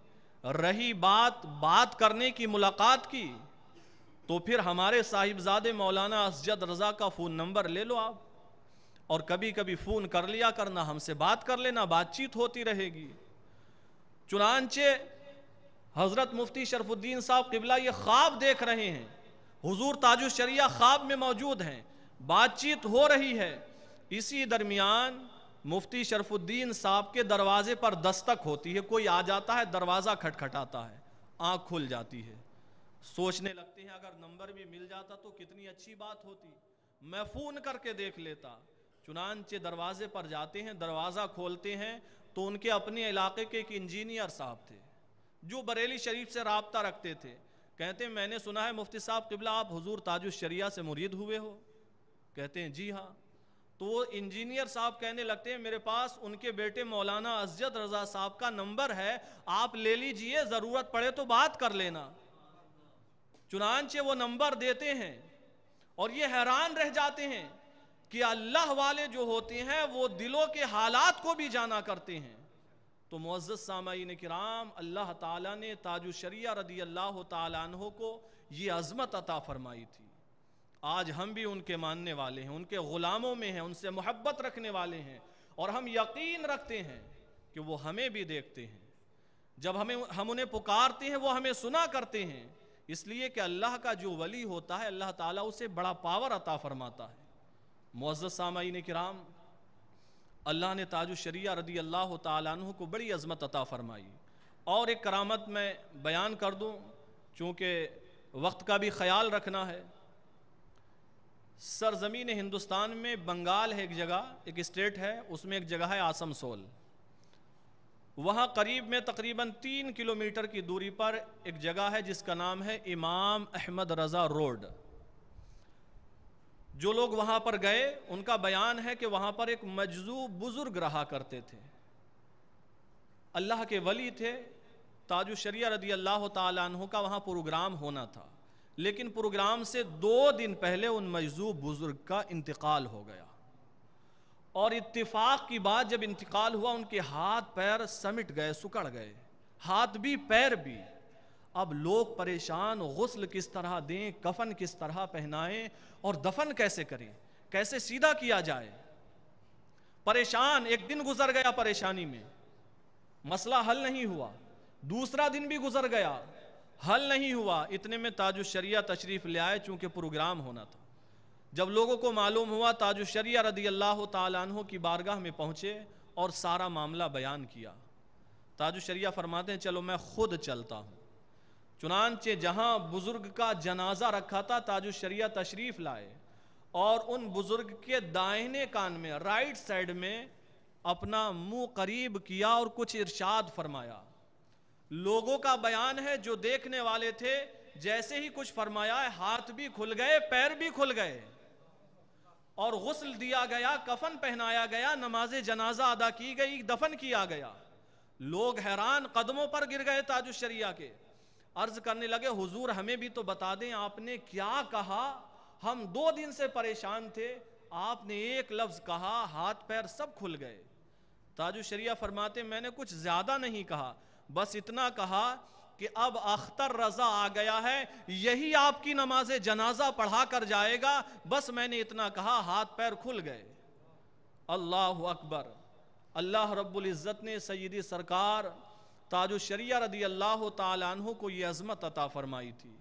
رہی بات کرنے کی، ملاقات کی، تو پھر ہمارے صاحبزادے مولانا اسجد رضا کا فون نمبر لے لو آپ، اور کبھی کبھی فون کر لیا کرنا، ہم سے بات کر لینا، بات چیت ہوتی رہے گی۔ چنانچہ حضرت مفتی شرف الدین صاحب قبلہ یہ خواب دیکھ رہے ہیں، حضور تاج الشریعہ خواب میں موجود ہیں، بات چیت ہو رہی ہے۔ اسی درمیان مفتی شرف الدین صاحب کے دروازے پر دستک ہوتی ہے، کوئی آ جاتا ہے، دروازہ کھٹکھٹاتا ہے، آنکھ کھل جاتی ہے، سوچنے لگتے ہیں اگر نمبر بھی مل جاتا تو کتنی اچھی بات ہوتی، میں فون کر کے دیکھ لیتا۔ چنانچہ دروازے پر جاتے ہیں، دروازہ کھولتے ہیں تو ان کے اپنے علاقے کے ایک انجینئر صاحب تھے جو بریلی شریف سے رابطہ رکھتے تھے۔ کہتے ہیں میں نے سنا ہے مفتی صاحب قبلہ آپ حضور تاج الشریعہ سے مرید ہوئے ہو؟ کہتے ہیں جی ہاں۔ تو وہ انجینئر صاحب کہنے لگتے ہیں میرے پاس ان کے بیٹے مولانا اسجد رضا صاحب کا نمبر ہے، آپ لے لیجئے، ضرورت پڑے تو بات کر لینا۔ چنانچہ وہ نمبر دیتے ہیں اور یہ حیران رہ جاتے ہیں کہ اللہ والے جو ہوتے ہیں وہ دلوں کے حالات کو بھی جانا کرتے ہیں۔ تو معزز سامعین کرام، اللہ تعالیٰ نے تاج الشریعہ رضی اللہ تعالیٰ عنہ کو یہ عظمت عطا فرمائی تھی۔ آج ہم بھی ان کے ماننے والے ہیں، ان کے غلاموں میں ہیں، ان سے محبت رکھنے والے ہیں، اور ہم یقین رکھتے ہیں کہ وہ ہمیں بھی دیکھتے ہیں۔ جب ہم انہیں پکارتے ہیں وہ ہمیں سنا کرتے ہیں، اس لیے کہ اللہ کا جو ولی ہوتا ہے اللہ تعالیٰ اسے بڑا پاور عطا فرماتا ہے۔ معزز سامعین کرام، اللہ نے تاج الشریعہ رضی اللہ تعالیٰ عنہ کو بڑی عظمت عطا فرمائی۔ اور ایک کرامت میں بیان کر دوں چونکہ وقت کا بھی خیال رکھنا ہے۔ سرزمین ہندوستان میں بنگال ہے ایک جگہ، ایک اسٹیٹ ہے، اس میں ایک جگہ ہے آسنسول، وہاں قریب میں تقریباً 3 کلومیٹر کی دوری پر ایک جگہ ہے جس کا نام ہے امام احمد رضا روڈ۔ جو لوگ وہاں پر گئے ان کا بیان ہے کہ وہاں پر ایک مجذوب بزرگ رہا کرتے تھے، اللہ کے ولی تھے، تاج الشریعہ رضی اللہ تعالیٰ عنہ کا وہاں پروگرام ہونا تھا، لیکن پروگرام سے 2 دن پہلے ان مجذوب بزرگ کا انتقال ہو گیا، اور اتفاق کی بات جب انتقال ہوا ان کے ہاتھ پیر سمٹ گئے، سکڑ گئے، ہاتھ بھی پیر بھی۔ اب لوگ پریشان، غسل کس طرح دیں، کفن کس طرح پہنائیں اور دفن کیسے کریں، کیسے سیدھا کیا جائے، پریشان۔ ایک دن گزر گیا پریشانی میں، مسئلہ حل نہیں ہوا، دوسرا دن بھی گزر گیا، حل نہیں ہوا۔ اتنے میں تاج الشریعہ تشریف لے آئے چونکہ پروگرام ہونا تھا۔ جب لوگوں کو معلوم ہوا، تاج الشریعہ رضی اللہ تعالیٰ عنہ کی بارگاہ میں پہنچے، اور سارا معاملہ بیان کیا۔ تاج الشریعہ فرماتے ہیں چلو میں خود چلتا ہوں۔ چنانچہ جہاں بزرگ کا جنازہ رکھا تھا تاج الشریعہ تشریف لائے اور ان بزرگ کے دائنے کان میں رائٹ سائڈ میں اپنا منہ قریب کیا اور کچھ ارشاد فرمایا۔ لوگوں کا بیان ہے جو دیکھنے والے تھے جیسے ہی کچھ فرمایا ہے ہاتھ بھی کھل گئے پیر بھی کھل گئے اور غسل دیا گیا، کفن پہنایا گیا، نماز جنازہ ادا کی گئی، دفن کیا گیا۔ لوگ حیران قدموں پر گر گئے تاج الشریعہ کے، عرض کرنے لگے حضور ہمیں بھی تو بتا دیں آپ نے کیا کہا، ہم 2 دن سے پریشان تھے، آپ نے ایک لفظ کہا ہاتھ پیر سب کھل گئے۔ تاج الشریعہ فرماتے میں نے کچھ زیادہ نہیں کہا، بس اتنا کہا کہ اب اختر رضا آ گیا ہے، یہی آپ کی نماز جنازہ پڑھا کر جائے گا، بس میں نے اتنا کہا ہاتھ پیر کھل گئے۔ اللہ اکبر۔ اللہ رب العزت نے سیدی سرکار تاج الشریعہ رضی اللہ تعالیٰ عنہ کو یہ عظمت عطا فرمائی تھی۔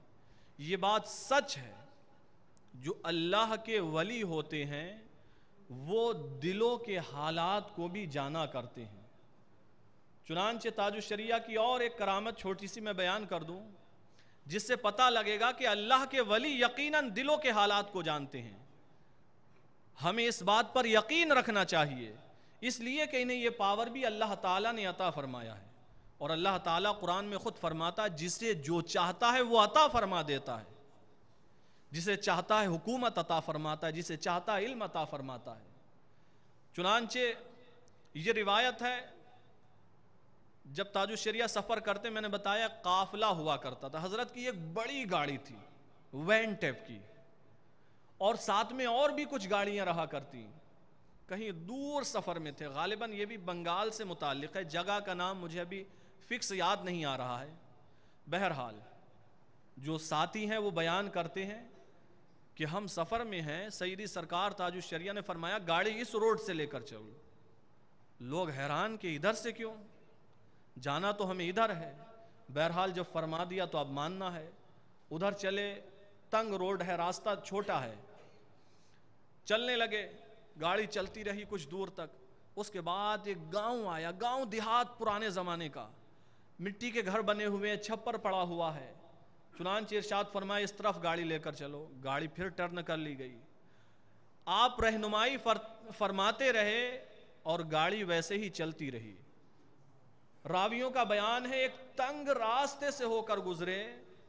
یہ بات سچ ہے، جو اللہ کے ولی ہوتے ہیں وہ دلوں کے حالات کو بھی جانا کرتے ہیں۔ چنانچہ تاج الشریعہ کی اور ایک کرامت چھوٹی سی میں بیان کر دوں جس سے پتہ لگے گا کہ اللہ کے ولی یقیناً دلوں کے حالات کو جانتے ہیں۔ ہمیں اس بات پر یقین رکھنا چاہیے، اس لیے کہ انہیں یہ پاور بھی اللہ تعالیٰ نے عطا فرمایا ہے، اور اللہ تعالیٰ قرآن میں خود فرماتا ہے جسے جو چاہتا ہے وہ عطا فرما دیتا ہے، جسے چاہتا ہے حکومت عطا فرماتا ہے، جسے چاہتا ہے علم عطا فرماتا ہے۔ چنانچہ یہ روایت ہے جب تاج الشریعہ سفر کرتے میں نے بتایا قافلہ ہوا کرتا تھا، حضرت کی ایک بڑی گاڑی تھی وین ٹیپ کی، اور ساتھ میں اور بھی کچھ گاڑیاں رہا کرتی، کہیں دور سفر میں تھے، غالباً یہ بھی بنگال سے متعلق ہے، جگہ کا نام مجھے ابھی فکس یاد نہیں آ رہا ہے۔ بہرحال جو ساتھی ہیں وہ بیان کرتے ہیں کہ ہم سفر میں ہیں، سیدی سرکار تاج الشریعہ نے فرمایا گاڑی اس روڈ سے لے کر چلو۔ لوگ حیران کہ ادھر سے کیوں، جانا تو ہمیں ادھر ہے۔ بہرحال جب فرما دیا تو اب ماننا ہے، ادھر چلے، تنگ روڈ ہے، راستہ چھوٹا ہے، چلنے لگے، گاڑی چلتی رہی کچھ دور تک۔ اس کے بعد ایک گاؤں آیا، گاؤں دیہات پرانے زمانے کا، مٹی کے گھر بنے ہوئے ہیں، چھپر پڑا ہوا ہے۔ چنانچہ ارشاد فرمایا اس طرف گاڑی لے کر چلو، گاڑی پھر ٹرن کر لی گئی، آپ رہنمائی فرماتے رہے اور گاڑی ویسے ہی چلتی رہی۔ راویوں کا بیان ہے ایک تنگ راستے سے ہو کر گزرے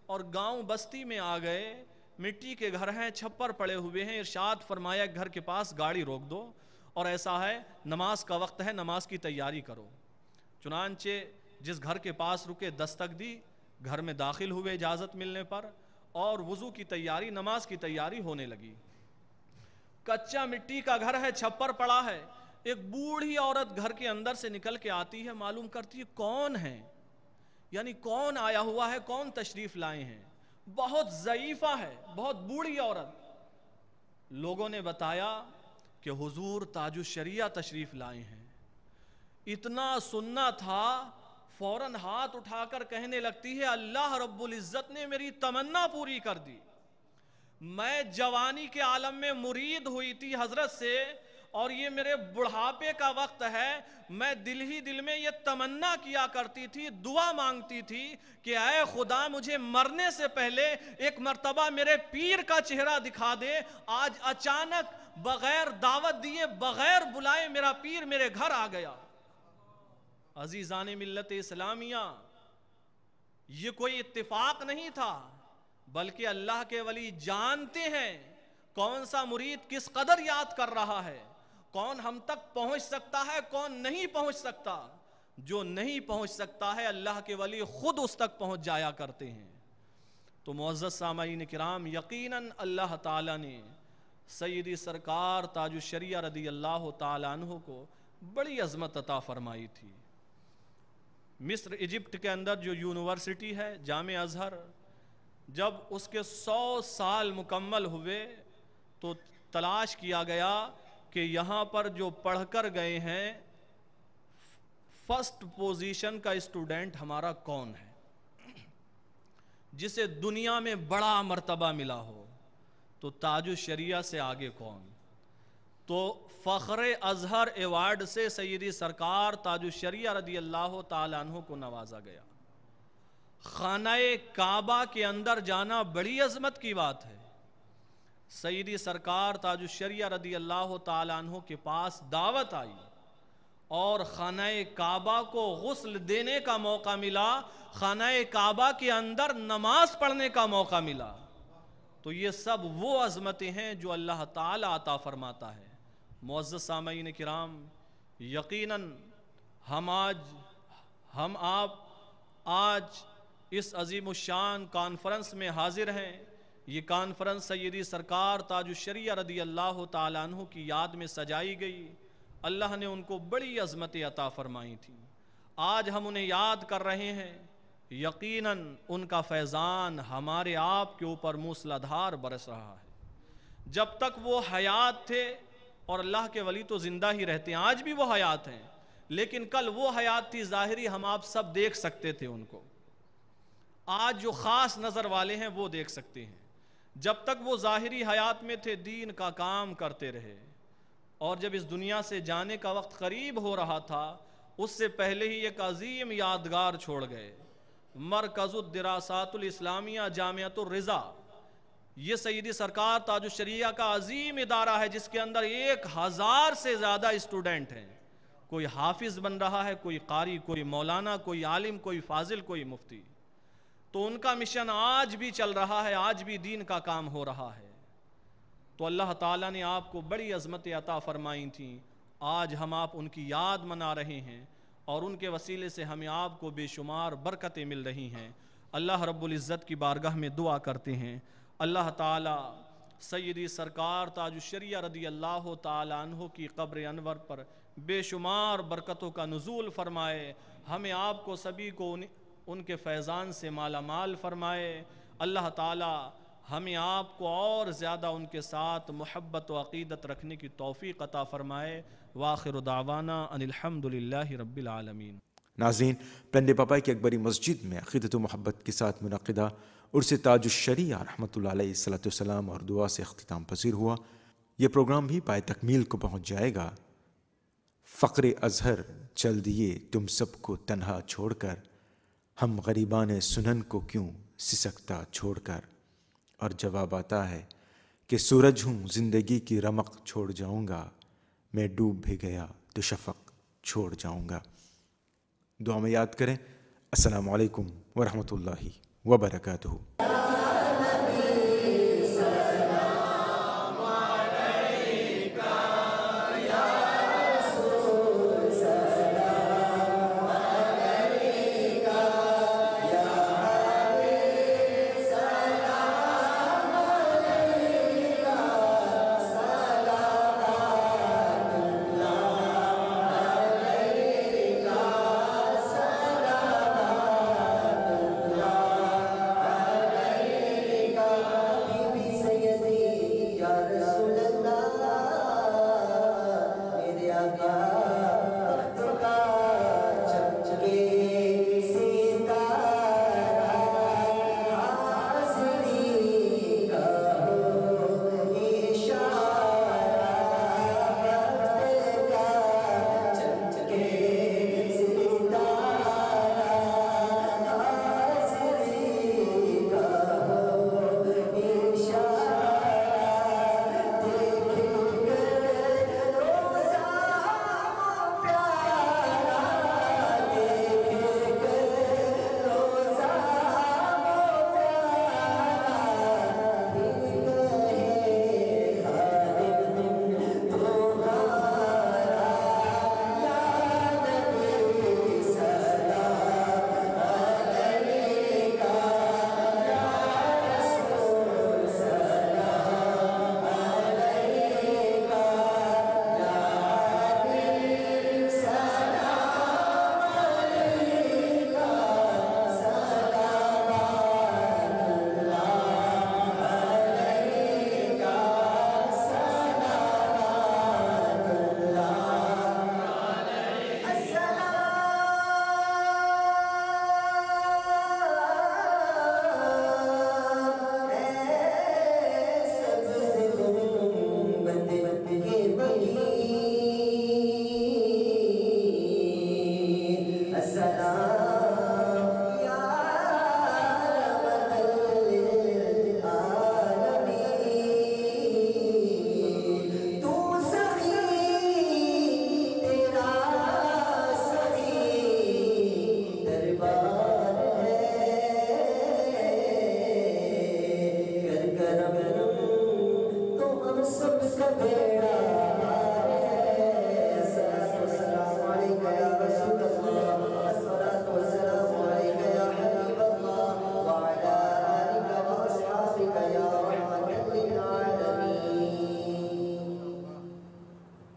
اور گاؤں بستی میں آ گئے، مٹی کے گھر ہیں، چھپر پڑے ہوئے ہیں، ارشاد فرمایا گھر کے پاس گاڑی روک دو اور ایسا ہے نماز کا وقت ہے، نماز کی تیاری کرو۔ چنانچہ جس گھر کے پاس رکے دستک دی، گھر میں داخل ہوئے اجازت ملنے پر، اور وضو کی تیاری، نماز کی تیاری ہونے لگی۔ کچا مٹی کا گھر ہے، چھپر پڑا ہے، ایک بوڑھی عورت گھر کے اندر سے نکل کے آتی ہے، معلوم کرتی ہے کون ہے، یعنی کون آیا ہوا ہے، کون تشریف لائے ہیں، بہت ضعیفہ ہے، بہت بوڑھی عورت۔ لوگوں نے بتایا کہ حضور تاج الشریعہ تشریف لائے ہیں۔ اتنا سننا تھا، فوراً ہاتھ اٹھا کر کہنے لگتی ہے اللہ رب العزت نے میری تمنا پوری کر دی۔ میں جوانی کے عالم میں مرید ہوئی تھی حضرت سے، اور یہ میرے بڑھاپے کا وقت ہے، میں دل ہی دل میں یہ تمنا کیا کرتی تھی، دعا مانگتی تھی کہ اے خدا مجھے مرنے سے پہلے ایک مرتبہ میرے پیر کا چہرہ دکھا دے۔ آج اچانک بغیر دعوت دیے، بغیر بلائے میرا پیر میرے گھر آ گیا۔ عزیزان ملت اسلامیہ، یہ کوئی اتفاق نہیں تھا، بلکہ اللہ کے ولی جانتے ہیں کون سا مرید کس قدر یاد کر رہا ہے، کون ہم تک پہنچ سکتا ہے، کون نہیں پہنچ سکتا۔ جو نہیں پہنچ سکتا ہے اللہ کے ولی خود اس تک پہنچ جایا کرتے ہیں۔ تو معزز سامعین کرام، یقیناً اللہ تعالیٰ نے سیدی سرکار تاج الشریعہ رضی اللہ تعالیٰ عنہ کو بڑی عظمت عطا فرمائی تھی۔ مصر ایجپٹ کے اندر جو یونیورسٹی ہے جامع ازہر، جب اس کے 100 سال مکمل ہوئے تو تلاش کیا گیا کہ یہاں پر جو پڑھ کر گئے ہیں فرسٹ پوزیشن کا اسٹوڈنٹ ہمارا کون ہے، جسے دنیا میں بڑا مرتبہ ملا ہو، تو تاج الشریعہ سے آگے کون۔ تو فخر ازہر ایوارڈ سے سیدی سرکار تاج الشریعہ رضی اللہ تعالیٰ عنہ کو نوازا گیا۔ خانہ کعبہ کے اندر جانا بڑی عظمت کی بات ہے۔ سیدی سرکار تاج الشریعہ رضی اللہ تعالیٰ عنہ کے پاس دعوت آئی اور خانہ کعبہ کو غسل دینے کا موقع ملا، خانہ کعبہ کے اندر نماز پڑھنے کا موقع ملا۔ تو یہ سب وہ عظمتیں ہیں جو اللہ تعالیٰ عطا فرماتا ہے۔ معزز سامعین کرام، یقیناً ہم آپ آج اس عظیم الشان کانفرنس میں حاضر ہیں۔ یہ کانفرنس سیدی سرکار تاج الشریعہ رضی اللہ تعالیٰ عنہ کی یاد میں سجائی گئی۔ اللہ نے ان کو بڑی عظمتیں عطا فرمائی تھیں، آج ہم انہیں یاد کر رہے ہیں۔ یقیناً ان کا فیضان ہمارے آپ کے اوپر موسلادھار برس رہا ہے۔ جب تک وہ حیات تھے، اور اللہ کے ولی تو زندہ ہی رہتے ہیں، آج بھی وہ حیات ہیں، لیکن کل وہ حیات تھی ظاہری، ہم آپ سب دیکھ سکتے تھے ان کو۔ آج جو خاص نظر والے ہیں وہ دیکھ سکتے ہیں۔ جب تک وہ ظاہری حیات میں تھے دین کا کام کرتے رہے، اور جب اس دنیا سے جانے کا وقت قریب ہو رہا تھا اس سے پہلے ہی ایک عظیم یادگار چھوڑ گئے۔ مرکز الدراسات الاسلامیہ جامعۃ الرضا، یہ سیدی سرکار تاج الشریعہ کا عظیم ادارہ ہے جس کے اندر 1000 سے زیادہ اسٹوڈنٹ ہیں۔ کوئی حافظ بن رہا ہے، کوئی قاری، کوئی مولانا، کوئی عالم، کوئی فاضل، کوئی مفتی۔ تو ان کا مشن آج بھی چل رہا ہے، آج بھی دین کا کام ہو رہا ہے۔ تو اللہ تعالیٰ نے آپ کو بڑی عظمتیں عطا فرمائی تھیں، آج ہم آپ ان کی یاد منا رہے ہیں، اور ان کے وسیلے سے ہمیں آپ کو بے شمار برکتیں مل رہی ہیں۔ اللہ رب العزت کی بارگاہ میں دعا کرتے ہیں، اللہ تعالیٰ سیدی سرکار تاج الشریعہ رضی اللہ تعالیٰ عنہ کی قبر انور پر بے شمار برکتوں کا نزول فرمائے، ہمیں آپ کو سبھی کو ان کے فیضان سے مالا مال فرمائے۔ اللہ تعالیٰ ہمیں آپ کو اور زیادہ ان کے ساتھ محبت و عقیدت رکھنے کی توفیق عطا فرمائے۔ وآخر دعوانا ان الحمدللہ رب العالمین۔ ناظرین، پرندے پاپا کی اکبری مسجد میں عقیدت و محبت کے ساتھ منعقدہ عرس تاج الشریعہ رحمۃ اللہ علیہ صلاۃ والسلام اور دعا سے اختتام پذیر ہوا۔ یہ پروگرام بھی پائے تکمیل کو پہنچ جائے گا۔ فقر ازہر چل دیے تم سب کو تنہا چھوڑ کر، ہم غریبان سنن کو کیوں سسکتا چھوڑ کر۔ اور جواب آتا ہے کہ سورج ہوں زندگی کی رمق چھوڑ جاؤں گا، میں ڈوب بھی گیا تو شفق چھوڑ جاؤں گا۔ دعا میں یاد کریں۔ السلام علیکم ورحمۃ اللہ وبرکاتہ۔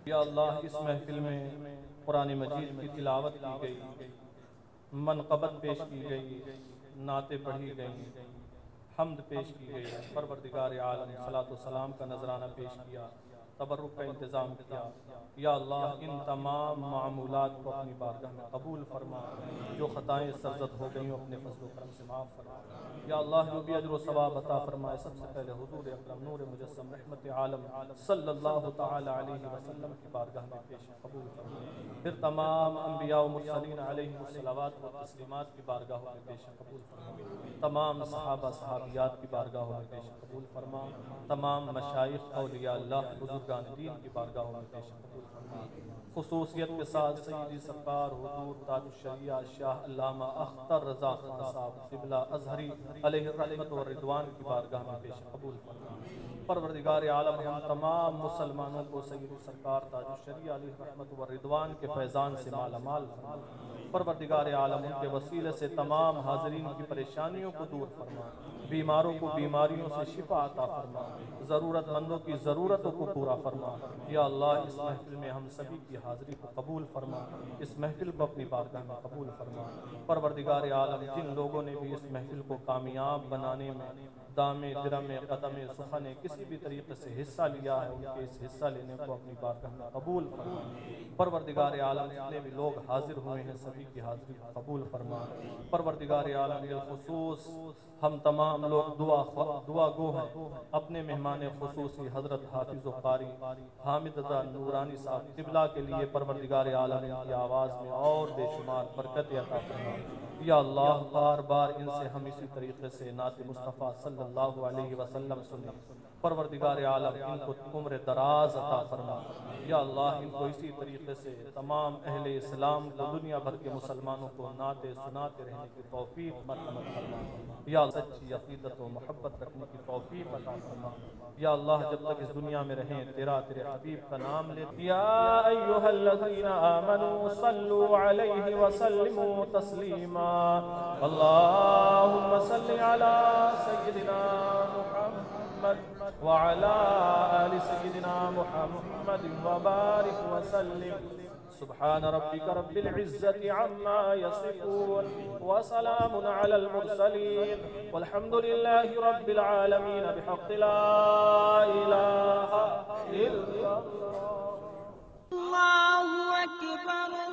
یا اللہ اس محفل میں قرآن مجید کی تلاوت کی گئی، منقبت پیش کی گئی، نعتیں پڑھی گئیں، حمد پیش کی گئی، پروردگار عالم صلاۃ و سلام کا نذرانہ پیش کیا، تبرک کا انتظام کیا۔ یا اللہ ان تمام معمولات کو اپنی بارگاہ میں قبول فرما، جو خطائیں سرزد ہو گئیں اپنے فضل و کرم سے معاف فرما۔ یا اللہ جو بھی اجر و ثواب عطا فرمائے، سب سے پہلے حضور اکرم نور مجسم رحمت عالم صلی اللہ تعالی علیہ وسلم کی بارگاہ میں پیش قبول فرما، پھر تمام انبیاء و مرسلین علیہ الصلوات و تسلیمات کی بارگاہوں میں پیش قبول فرما، تمام صحابہ صحابیات کی بارگاہوں میں پیش قبول فرما، تمام مشائخ اولیاء اللہ بزرگان دین کی بارگاہوں میں پیش قبول فرما، خصوصیت کے ساتھ سیدی سرکار حضور تاج الشریعہ شاہ علامہ اختر رضا خان صاحب قبلہ ازہری علیہ الرحمت والرضوان کی بارگاہ میں پیش قبول فرما۔ پروردگار عالم ہم تمام مسلمانوں کو سیدی سرکار تاج الشریعہ علیہ الرحمت والرضوان کے فیضان سے مالا مال فرما۔ پروردگار عالم ان کے وسیلے سے تمام حاضرین کی پریشانیوں کو دور فرما، بیماروں کو بیماریوں سے شفا عطا فرما، ضرورت مندوں کی ضرورتوں کو پورا فرما۔ یا اللہ اس محفل میں ہم سبھی کی حاضری کو قبول فرما، اس محفل کو اپنی بارگاہ میں قبول فرما۔ پروردگار عالم جن لوگوں نے بھی اس محفل کو کامیاب بنانے میں دامے درمے قدمے سخنے کسی بھی طریقے سے حصہ لیا ہے، ان کے اس حصہ لینے کو اپنی بارگاہ میں قبول فرما۔ پروردگار عالم جتنے بھی لوگ حاضر ہوئے ہیں سبھی کی حاضری کو قبول فرما۔ پروردگار عالم بالخصوص ہم تمام لوگ دعا گو ہیں، اپنے مہمان خصوصی حضرت حافظ و قاری حامد رضا نورانی صاحب قبلہ کے لیے پروردگار عالم کی آواز میں اور بے شمار برکت عطا فرما۔ یا اللہ بار بار ان سے ہم اسی طریقے سے نعت مصطفیٰ صلی اللہ علیہ وسلم سنیں، پروردگار عالم ان کو عمر دراز عطا فرما۔ یا اللہ ان کو اسی طریقے سے تمام اہل اسلام کو دنیا بھر کے مسلمانوں کو نعتیں سناتے رہنے کی توفیق مرحمت فرما۔ یا سچی عقیدت و محبت رکھنے کی توفیق عطا فرما۔ یا اللہ جب تک اس دنیا میں رہیں تیرے حبیب کا نام لے۔ یا ایھا الذین آمنوا صلوا علیہ وسلموا تسلیما۔ اللہم صل علی سیدنا محمد وعلى آل سيدنا محمد وبارك وسلم۔ سبحان ربك رب العزة عما يصفون وسلام على المرسلين والحمد لله رب العالمين بحق لا إله إلا الله۔ الله أكبر